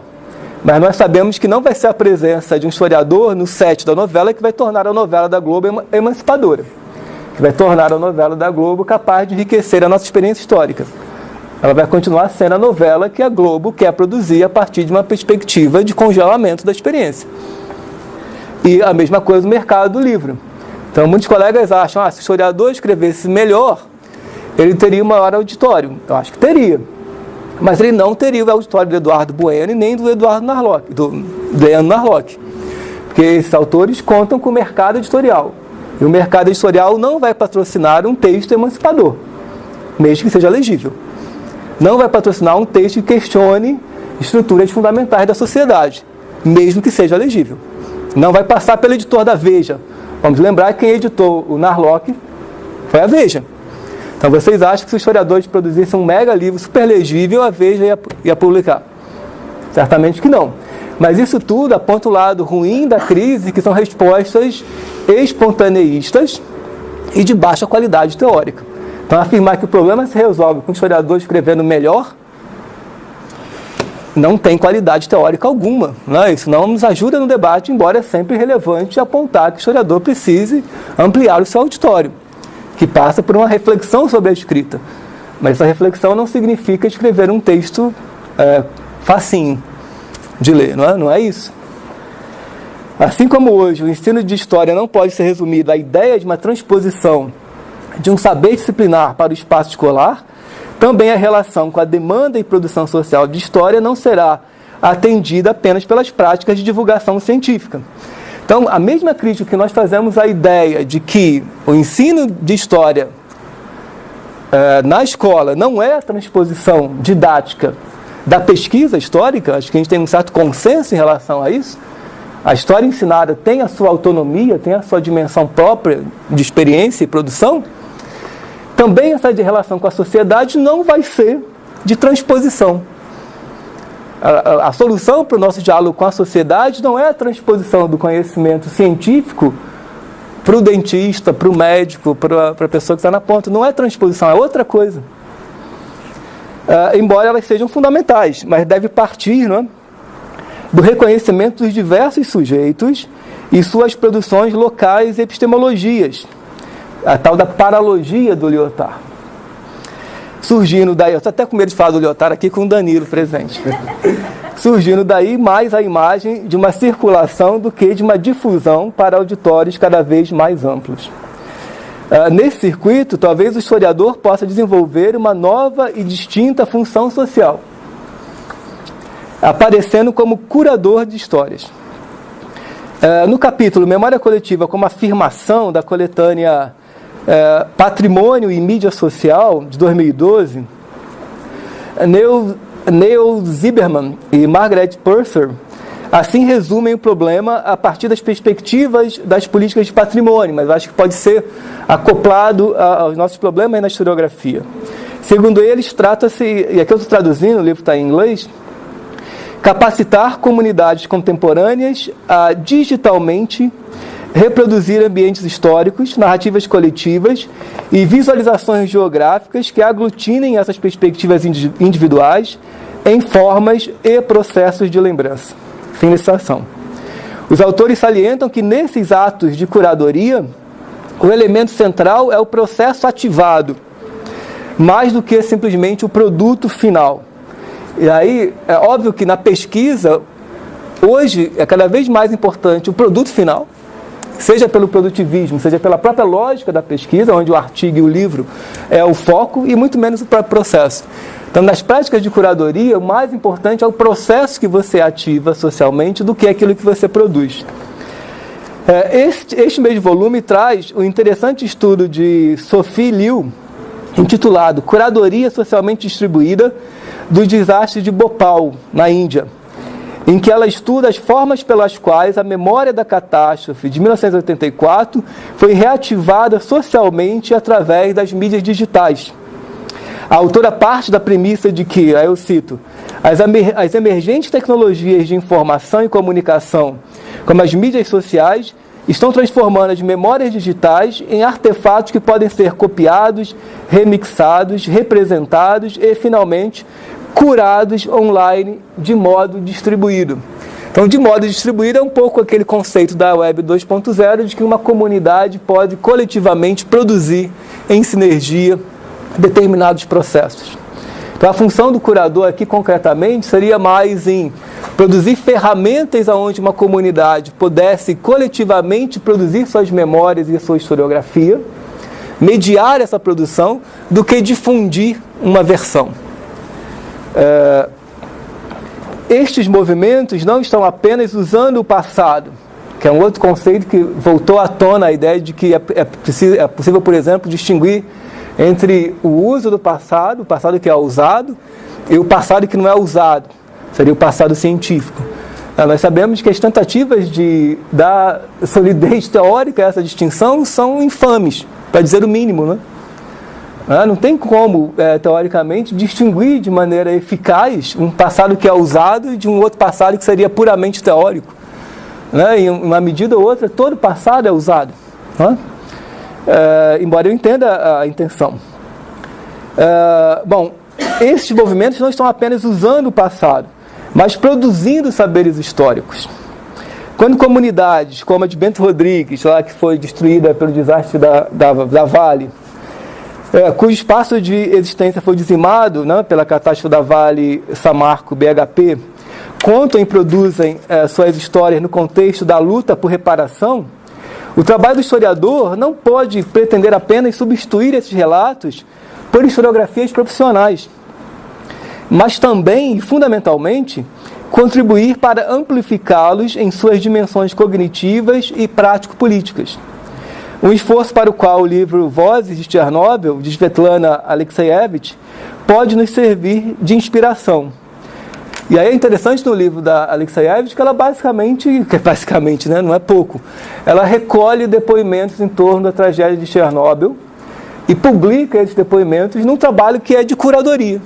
Mas nós sabemos que não vai ser a presença de um historiador no set da novela que vai tornar a novela da Globo emancipadora, que vai tornar a novela da Globo capaz de enriquecer a nossa experiência histórica. Ela vai continuar sendo a novela que a Globo quer produzir a partir de uma perspectiva de congelamento da experiência. E a mesma coisa no mercado do livro. Então, muitos colegas acham, se o historiador escrevesse melhor, ele teria um maior auditório. Eu acho que teria. Mas ele não teria o auditório do Eduardo Bueno e nem do Eduardo Narlock, do Leandro Narlock. Porque esses autores contam com o mercado editorial. E o mercado editorial não vai patrocinar um texto emancipador, mesmo que seja legível. Não vai patrocinar um texto que questione estruturas fundamentais da sociedade, mesmo que seja legível. Não vai passar pelo editor da Veja. Vamos lembrar que quem editou o Narlock foi a Veja. Então vocês acham que se os historiadores produzissem um mega livro super legível, a Veja ia publicar? Certamente que não. Mas isso tudo aponta o lado ruim da crise, que são respostas espontaneístas e de baixa qualidade teórica. Então afirmar que o problema se resolve com o historiador escrevendo melhor não tem qualidade teórica alguma, né? Isso não nos ajuda no debate, embora é sempre relevante apontar que o historiador precise ampliar o seu auditório, que passa por uma reflexão sobre a escrita. Mas essa reflexão não significa escrever um texto facinho de ler, não é isso? Assim como hoje o ensino de história não pode ser resumido à ideia de uma transposição de um saber disciplinar para o espaço escolar, também a relação com a demanda e produção social de história não será atendida apenas pelas práticas de divulgação científica. Então, a mesma crítica que nós fazemos à ideia de que o ensino de história na escola não é a transposição didática da pesquisa histórica, acho que a gente tem um certo consenso em relação a isso. A história ensinada tem a sua autonomia, tem a sua dimensão própria de experiência e produção. Também essa de relação com a sociedade não vai ser de transposição. A solução para o nosso diálogo com a sociedade não é a transposição do conhecimento científico para o dentista, para o médico, para a pessoa que está na ponta. Não é transposição, é outra coisa. Embora elas sejam fundamentais, mas deve partir, do reconhecimento dos diversos sujeitos e suas produções locais e epistemologias. A tal da paralogia do Lyotard. Surgindo daí, eu estou até com medo de falar do Lyotard aqui com o Danilo presente. Surgindo daí mais a imagem de uma circulação do que de uma difusão para auditórios cada vez mais amplos. Nesse circuito, talvez o historiador possa desenvolver uma nova e distinta função social, aparecendo como curador de histórias. No capítulo Memória Coletiva como afirmação da coletânea Patrimônio e Mídia Social, de 2012, Neil Zimmerman e Margaret Purser assim resumem o problema a partir das perspectivas das políticas de patrimônio, mas acho que pode ser acoplado aos nossos problemas na historiografia. Segundo eles, trata-se, e aqui eu estou traduzindo, o livro está em inglês, capacitar comunidades contemporâneas a digitalmente reproduzir ambientes históricos, narrativas coletivas e visualizações geográficas que aglutinem essas perspectivas individuais em formas e processos de lembrança. Fim da citação. Os autores salientam que nesses atos de curadoria, o elemento central é o processo ativado, mais do que simplesmente o produto final. E aí, é óbvio que na pesquisa, hoje é cada vez mais importante o produto final, seja pelo produtivismo, seja pela própria lógica da pesquisa, onde o artigo e o livro é o foco, e muito menos o próprio processo. Então, nas práticas de curadoria, o mais importante é o processo que você ativa socialmente do que aquilo que você produz. Este mesmo volume traz o interessante estudo de Sophie Liu, intitulado Curadoria Socialmente Distribuída do Desastre de Bhopal, na Índia, em que ela estuda as formas pelas quais a memória da catástrofe de 1984 foi reativada socialmente através das mídias digitais. A autora parte da premissa de que, aí eu cito, as emergentes tecnologias de informação e comunicação, como as mídias sociais, estão transformando as memórias digitais em artefatos que podem ser copiados, remixados, representados e, finalmente, curados online de modo distribuído. Então, de modo distribuído é um pouco aquele conceito da Web 2.0 de que uma comunidade pode coletivamente produzir em sinergia determinados processos. Então, a função do curador aqui, concretamente, seria mais em produzir ferramentas onde uma comunidade pudesse coletivamente produzir suas memórias e sua historiografia, mediar essa produção, do que difundir uma versão. Estes movimentos não estão apenas usando o passado, que é um outro conceito que voltou à tona a ideia de que é possível, por exemplo, distinguir entre o uso do passado, o passado que é usado, e o passado que não é usado, seria o passado científico. Nós sabemos que as tentativas de dar solidez teórica a essa distinção são infames, para dizer o mínimo, né? Não tem como, teoricamente, distinguir de maneira eficaz um passado que é usado de um outro passado que seria puramente teórico. Em uma medida ou outra, todo passado é usado. Embora eu entenda a intenção. Bom, esses movimentos não estão apenas usando o passado, mas produzindo saberes históricos. Quando comunidades como a de Bento Rodrigues, lá que foi destruída pelo desastre da Vale, cujo espaço de existência foi dizimado pela catástrofe da Vale Samarco BHP, contam e produzem suas histórias no contexto da luta por reparação, o trabalho do historiador não pode pretender apenas substituir esses relatos por historiografias profissionais, mas também, e fundamentalmente, contribuir para amplificá-los em suas dimensões cognitivas e prático-políticas. Um esforço para o qual o livro Vozes de Chernobyl, de Svetlana Alexievich, pode nos servir de inspiração. E aí é interessante no livro da Alexievich que ela basicamente, não é pouco, ela recolhe depoimentos em torno da tragédia de Chernobyl e publica esses depoimentos num trabalho que é de curadoria,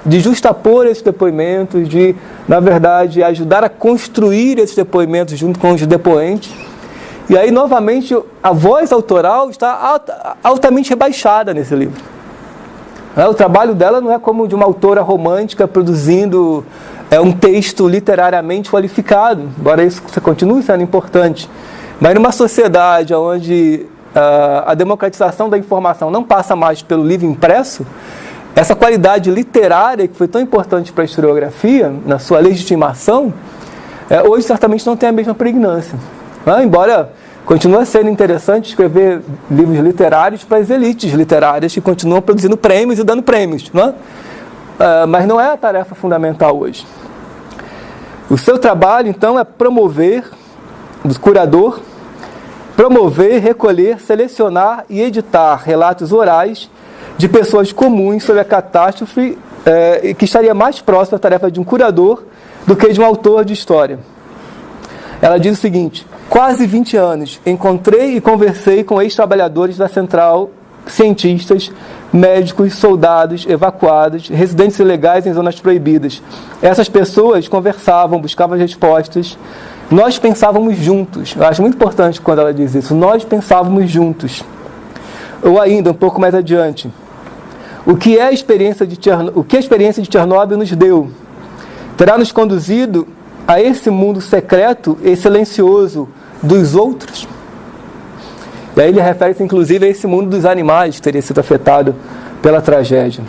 de justapor esses depoimentos, de, na verdade, ajudar a construir esses depoimentos junto com os depoentes. E aí, novamente, a voz autoral está altamente rebaixada nesse livro. O trabalho dela não é como de uma autora romântica produzindo um texto literariamente qualificado, embora isso continue sendo importante. Mas numa sociedade onde a democratização da informação não passa mais pelo livro impresso, essa qualidade literária que foi tão importante para a historiografia, na sua legitimação, hoje certamente não tem a mesma pregnância. Embora continue sendo interessante escrever livros literários para as elites literárias que continuam produzindo prêmios e dando prêmios, mas não é a tarefa fundamental hoje. O seu trabalho, então, é promover, do curador, recolher, selecionar e editar relatos orais de pessoas comuns sobre a catástrofe, que estaria mais próximo da tarefa de um curador do que de um autor de história. Ela diz o seguinte: quase 20 anos, encontrei e conversei com ex-trabalhadores da central, cientistas, médicos, soldados, evacuados, residentes ilegais em zonas proibidas. Essas pessoas conversavam, buscavam respostas. Nós pensávamos juntos. Eu acho muito importante quando ela diz isso. Nós pensávamos juntos. Ou ainda, um pouco mais adiante, o que a experiência de Chernobyl nos deu? Terá nos conduzido a esse mundo secreto e silencioso dos outros? E aí ele refere-se inclusive a esse mundo dos animais que teria sido afetado pela tragédia.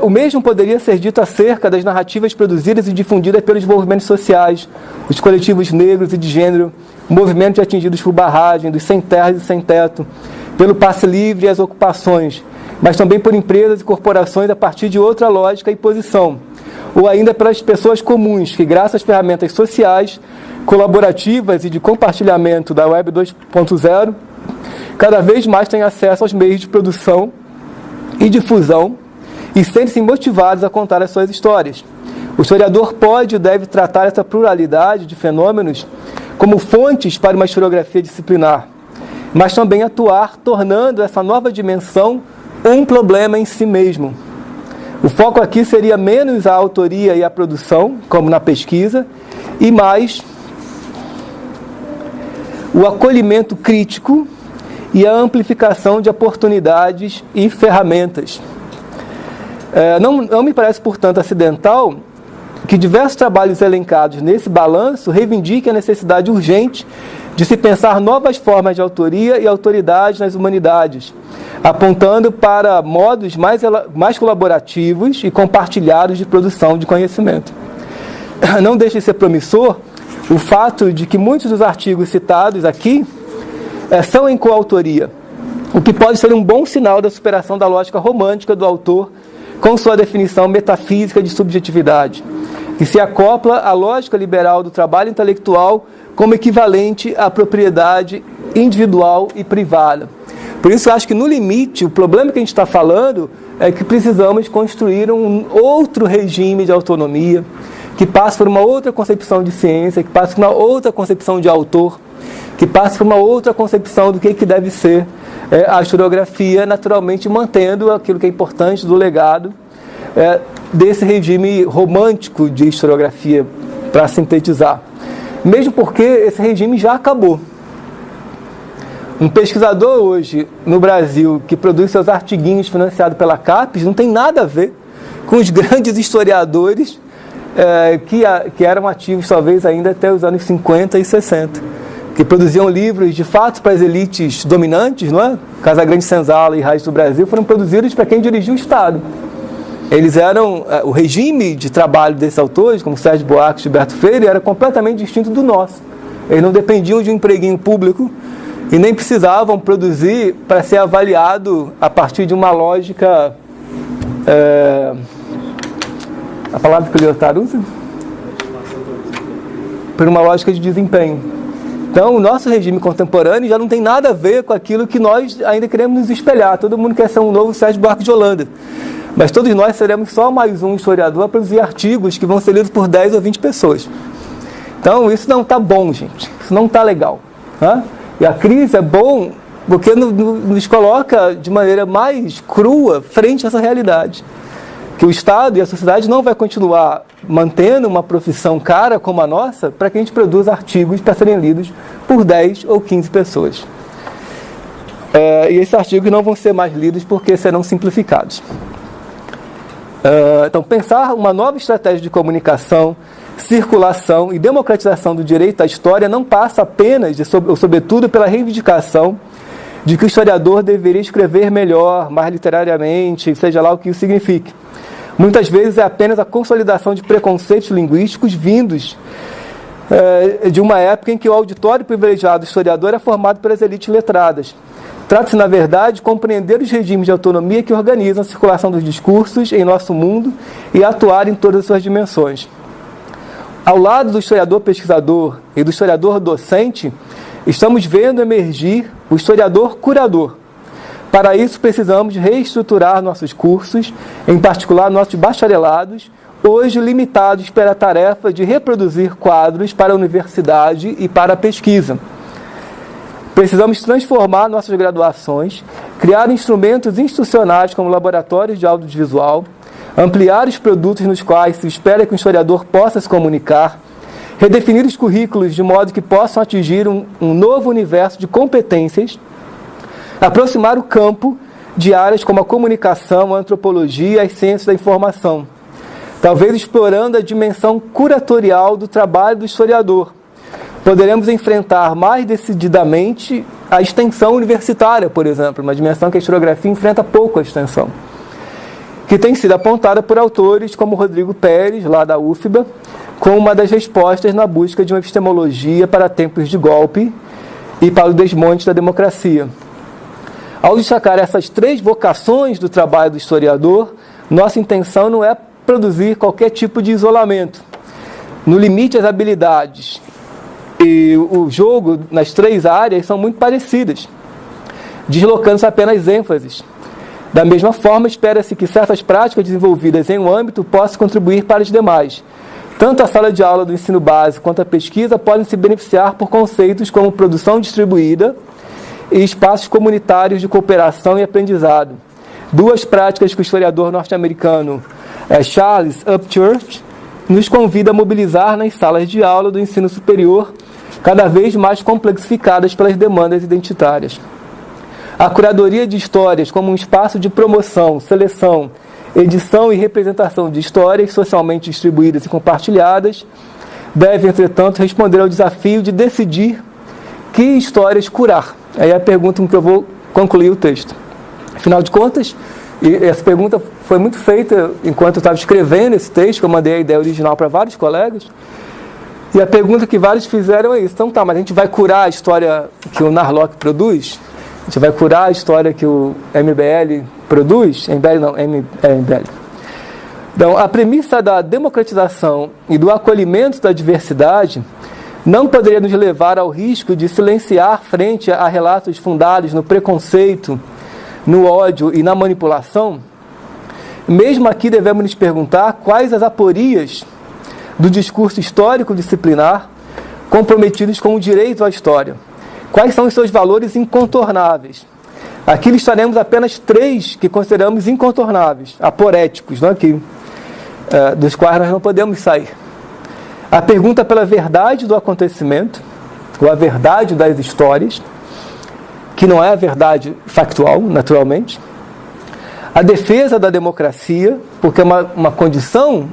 O mesmo poderia ser dito acerca das narrativas produzidas e difundidas pelos movimentos sociais, os coletivos negros e de gênero, o movimento de atingidos por barragem, dos sem terras e sem teto, pelo passe livre e as ocupações, mas também por empresas e corporações a partir de outra lógica e posição, ou ainda pelas pessoas comuns que, graças às ferramentas sociais, colaborativas e de compartilhamento da Web 2.0, cada vez mais têm acesso aos meios de produção e difusão e sentem-se motivados a contar as suas histórias. O historiador pode e deve tratar essa pluralidade de fenômenos como fontes para uma historiografia disciplinar, mas também atuar tornando essa nova dimensão um problema em si mesmo. O foco aqui seria menos a autoria e a produção, como na pesquisa, e mais o acolhimento crítico e a amplificação de oportunidades e ferramentas. Não me parece, portanto, acidental que diversos trabalhos elencados nesse balanço reivindiquem a necessidade urgente de se pensar novas formas de autoria e autoridade nas humanidades, apontando para modos mais colaborativos e compartilhados de produção de conhecimento. Não deixa de ser promissor o fato de que muitos dos artigos citados aqui são em coautoria, o que pode ser um bom sinal da superação da lógica romântica do autor com sua definição metafísica de subjetividade, que se acopla à lógica liberal do trabalho intelectual como equivalente à propriedade individual e privada. Por isso, eu acho que, no limite, o problema que a gente está falando é que precisamos construir um outro regime de autonomia, que passe por uma outra concepção de ciência, que passe por uma outra concepção de autor, que passe por uma outra concepção do que deve ser a historiografia, naturalmente mantendo aquilo que é importante do legado desse regime romântico de historiografia, para sintetizar. Mesmo porque esse regime já acabou. Um pesquisador hoje no Brasil que produz seus artiguinhos financiados pela CAPES não tem nada a ver com os grandes historiadores que eram ativos talvez ainda até os anos 50 e 60, que produziam livros de fato para as elites dominantes, não é? Casagrande Senzala e Reis do Brasil foram produzidos para quem dirigia o Estado. Eles eram, o regime de trabalho desses autores, como Sérgio Buarque e Gilberto Freire, era completamente distinto do nosso. Eles não dependiam de um empreguinho público e nem precisavam produzir para ser avaliado a partir de uma lógica... a palavra que o Lyotard usa? Por uma lógica de desempenho. Então, o nosso regime contemporâneo já não tem nada a ver com aquilo que nós ainda queremos nos espelhar. Todo mundo quer ser um novo Sérgio Buarque de Holanda. Mas todos nós seremos só mais um historiador a produzir artigos que vão ser lidos por 10 ou 20 pessoas. Então, isso não está bom, gente. Isso não está legal. Né? E a crise é bom porque nos coloca de maneira mais crua frente a essa realidade. Que o Estado e a sociedade não vai continuar mantendo uma profissão cara como a nossa para que a gente produza artigos para serem lidos por 10 ou 15 pessoas. E esses artigos não vão ser mais lidos porque serão simplificados. Então, pensar uma nova estratégia de comunicação, circulação e democratização do direito à história não passa apenas, ou sobretudo, pela reivindicação de que o historiador deveria escrever melhor, mais literariamente, seja lá o que isso signifique. Muitas vezes é apenas a consolidação de preconceitos linguísticos vindos de uma época em que o auditório privilegiado do historiador é formado pelas elites letradas. Trata-se, na verdade, de compreender os regimes de autonomia que organizam a circulação dos discursos em nosso mundo e atuar em todas as suas dimensões. Ao lado do historiador pesquisador e do historiador docente, estamos vendo emergir o historiador curador. Para isso, precisamos reestruturar nossos cursos, em particular nossos bacharelados, hoje limitados para a tarefa de reproduzir quadros para a universidade e para a pesquisa. Precisamos transformar nossas graduações, criar instrumentos institucionais como laboratórios de audiovisual, ampliar os produtos nos quais se espera que o historiador possa se comunicar, redefinir os currículos de modo que possam atingir um novo universo de competências, aproximar o campo de áreas como a comunicação, a antropologia e as ciências da informação, talvez explorando a dimensão curatorial do trabalho do historiador. Poderemos enfrentar mais decididamente a extensão universitária, por exemplo, uma dimensão que a historiografia enfrenta pouco a extensão, que tem sido apontada por autores como Rodrigo Pérez, lá da UFBA, como uma das respostas na busca de uma epistemologia para tempos de golpe e para o desmonte da democracia. Ao destacar essas três vocações do trabalho do historiador, nossa intenção não é produzir qualquer tipo de isolamento. No limite, as habilidades e o jogo nas três áreas são muito parecidas, deslocando-se apenas ênfases. Da mesma forma, espera-se que certas práticas desenvolvidas em um âmbito possam contribuir para os demais. Tanto a sala de aula do ensino básico quanto a pesquisa podem se beneficiar por conceitos como produção distribuída e espaços comunitários de cooperação e aprendizado, duas práticas que o historiador norte-americano Charles Upchurch nos convida a mobilizar nas salas de aula do ensino superior, cada vez mais complexificadas pelas demandas identitárias. A curadoria de histórias como um espaço de promoção, seleção, edição e representação de histórias socialmente distribuídas e compartilhadas deve, entretanto, responder ao desafio de decidir que histórias curar. Aí é a pergunta com que eu vou concluir o texto. Afinal de contas, e essa pergunta foi muito feita enquanto eu estava escrevendo esse texto, que eu mandei a ideia original para vários colegas, e a pergunta que vários fizeram é isso. Então tá, mas a gente vai curar a história que o Narlock produz? A gente vai curar a história que o MBL produz? MBL não, MBL. Então, a premissa da democratização e do acolhimento da diversidade não poderia nos levar ao risco de silenciar frente a relatos fundados no preconceito, no ódio e na manipulação? Mesmo aqui devemos nos perguntar quais as aporias do discurso histórico disciplinar comprometidos com o direito à história. Quais são os seus valores incontornáveis? Aqui listaremos apenas 3 que consideramos incontornáveis, aporéticos, não aqui, dos quais nós não podemos sair. A pergunta pela verdade do acontecimento, ou a verdade das histórias, que não é a verdade factual, naturalmente. A defesa da democracia, porque uma condição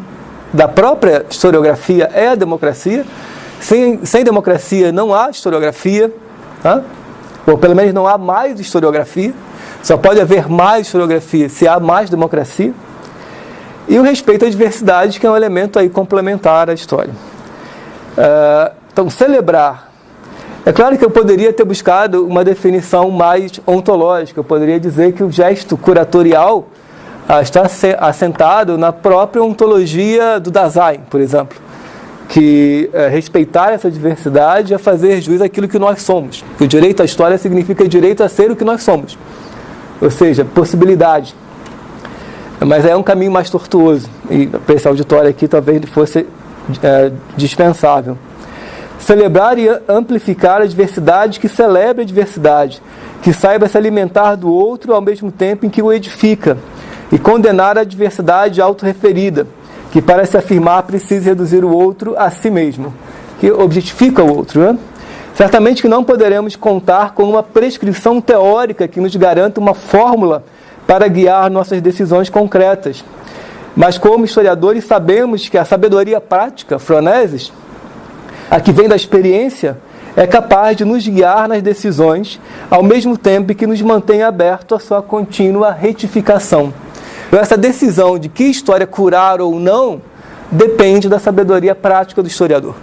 da própria historiografia é a democracia. Sem democracia não há historiografia, tá? Ou pelo menos não há mais historiografia. Só pode haver mais historiografia se há mais democracia. E o respeito à diversidade, que é um elemento aí complementar à história. Então, celebrar. É claro que eu poderia ter buscado uma definição mais ontológica. Eu poderia dizer que o gesto curatorial está assentado na própria ontologia do Dasein, por exemplo. Que respeitar essa diversidade é fazer juiz àquilo que nós somos. O direito à história significa direito a ser o que nós somos. Ou seja, possibilidade. Mas é um caminho mais tortuoso. E para esse auditório aqui talvez fosse dispensável. Celebrar e amplificar a diversidade que celebre a diversidade, que saiba se alimentar do outro ao mesmo tempo em que o edifica, e condenar a diversidade autorreferida, que para se afirmar precisa reduzir o outro a si mesmo, que objetifica o outro, né? Certamente que não poderemos contar com uma prescrição teórica que nos garanta uma fórmula para guiar nossas decisões concretas. Mas como historiadores sabemos que a sabedoria prática, phronesis, a que vem da experiência, é capaz de nos guiar nas decisões, ao mesmo tempo que nos mantém aberto à sua contínua retificação. Essa decisão de que história curar ou não depende da sabedoria prática do historiador.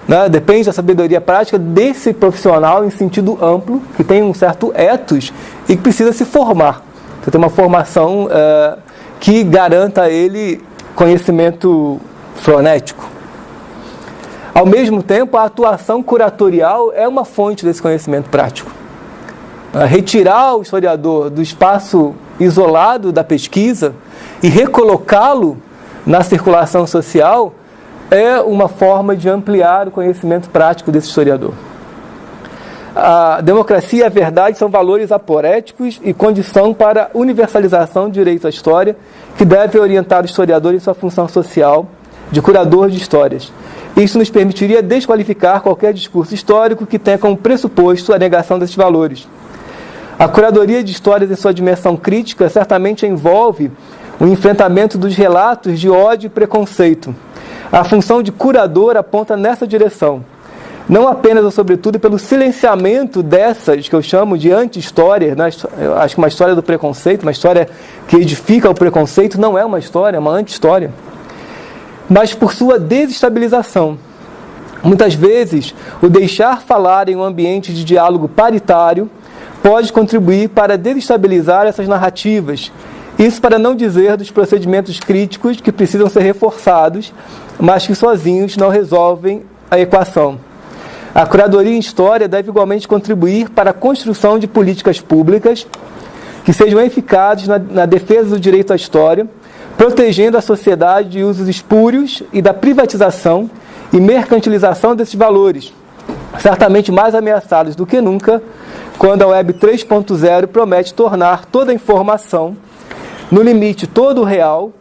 Né? Depende da sabedoria prática desse profissional em sentido amplo, que tem um certo ethos e que precisa se formar. Você tem uma formação que garanta a ele conhecimento fonético. Ao mesmo tempo, a atuação curatorial é uma fonte desse conhecimento prático. Retirar o historiador do espaço isolado da pesquisa e recolocá-lo na circulação social é uma forma de ampliar o conhecimento prático desse historiador. A democracia e a verdade são valores aporéticos e condição para a universalização do direito à história, que deve orientar o historiador em sua função social de curador de histórias. Isso nos permitiria desqualificar qualquer discurso histórico que tenha como pressuposto a negação desses valores. A curadoria de histórias em sua dimensão crítica certamente envolve o enfrentamento dos relatos de ódio e preconceito. A função de curador aponta nessa direção, não apenas ou sobretudo pelo silenciamento dessas que eu chamo de anti-histórias, né? Eu acho que uma história do preconceito, uma história que edifica o preconceito, não é uma história, é uma anti-história, mas por sua desestabilização. Muitas vezes, o deixar falar em um ambiente de diálogo paritário pode contribuir para desestabilizar essas narrativas. Isso para não dizer dos procedimentos críticos que precisam ser reforçados, mas que sozinhos não resolvem a equação. A curadoria em história deve igualmente contribuir para a construção de políticas públicas que sejam eficazes na defesa do direito à história, protegendo a sociedade de usos espúrios e da privatização e mercantilização desses valores, certamente mais ameaçados do que nunca, quando a Web 3.0 promete tornar toda a informação no limite todo real,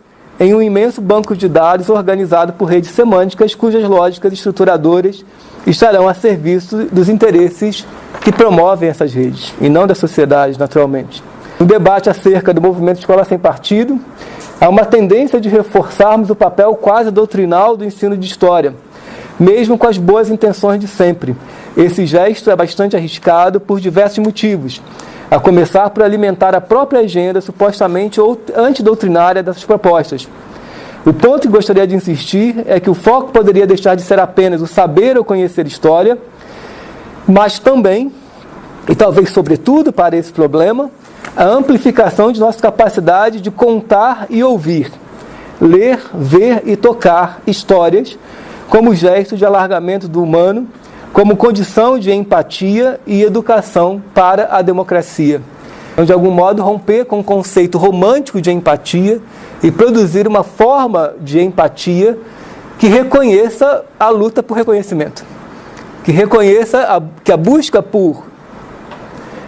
em um imenso banco de dados organizado por redes semânticas cujas lógicas estruturadoras estarão a serviço dos interesses que promovem essas redes, e não da sociedade, naturalmente. No debate acerca do movimento Escola Sem Partido, há uma tendência de reforçarmos o papel quase doutrinal do ensino de história, mesmo com as boas intenções de sempre. Esse gesto é bastante arriscado por diversos motivos, a começar por alimentar a própria agenda supostamente antidoutrinária dessas propostas. O ponto que gostaria de insistir é que o foco poderia deixar de ser apenas o saber ou conhecer história, mas também, e talvez sobretudo para esse problema, a amplificação de nossa capacidade de contar e ouvir, ler, ver e tocar histórias como gesto de alargamento do humano, como condição de empatia e educação para a democracia. Então, de algum modo, romper com o conceito romântico de empatia e produzir uma forma de empatia que reconheça a luta por reconhecimento, que reconheça que a busca por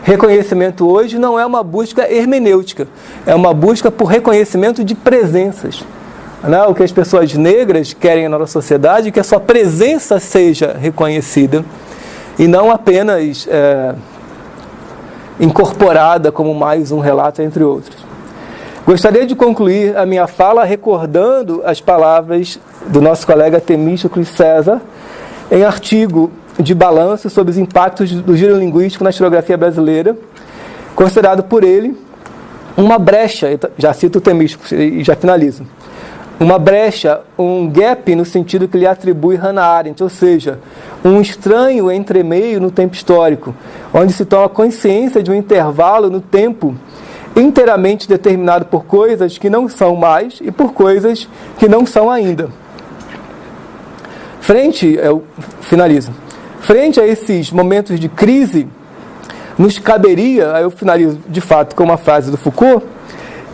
reconhecimento hoje não é uma busca hermenêutica, é uma busca por reconhecimento de presenças. O que as pessoas negras querem na nossa sociedade é que a sua presença seja reconhecida e não apenas incorporada como mais um relato, entre outros. Gostaria de concluir a minha fala recordando as palavras do nosso colega Temístocles César em artigo de balanço sobre os impactos do giro linguístico na historiografia brasileira, considerado por ele uma brecha, já cito o Temístocles e já finalizo, uma brecha, um gap no sentido que lhe atribui Hannah Arendt, ou seja, um estranho entremeio no tempo histórico, onde se toma consciência de um intervalo no tempo inteiramente determinado por coisas que não são mais e por coisas que não são ainda. Frente a esses momentos de crise, nos caberia, aí eu finalizo de fato com uma frase do Foucault,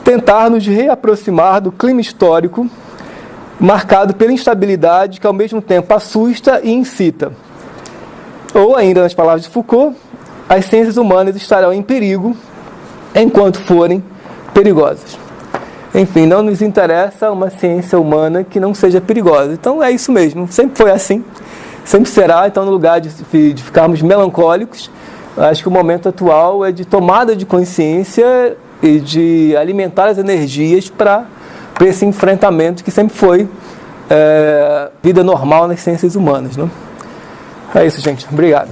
tentar nos reaproximar do clima histórico marcado pela instabilidade que ao mesmo tempo assusta e incita. Ou ainda, nas palavras de Foucault, as ciências humanas estarão em perigo enquanto forem perigosas. Enfim, não nos interessa uma ciência humana que não seja perigosa. Então é isso mesmo, sempre foi assim, sempre será. Então, no lugar de ficarmos melancólicos, acho que o momento atual é de tomada de consciência e de alimentar as energias para esse enfrentamento que sempre foi vida normal nas ciências humanas, né? É isso, gente. Obrigado.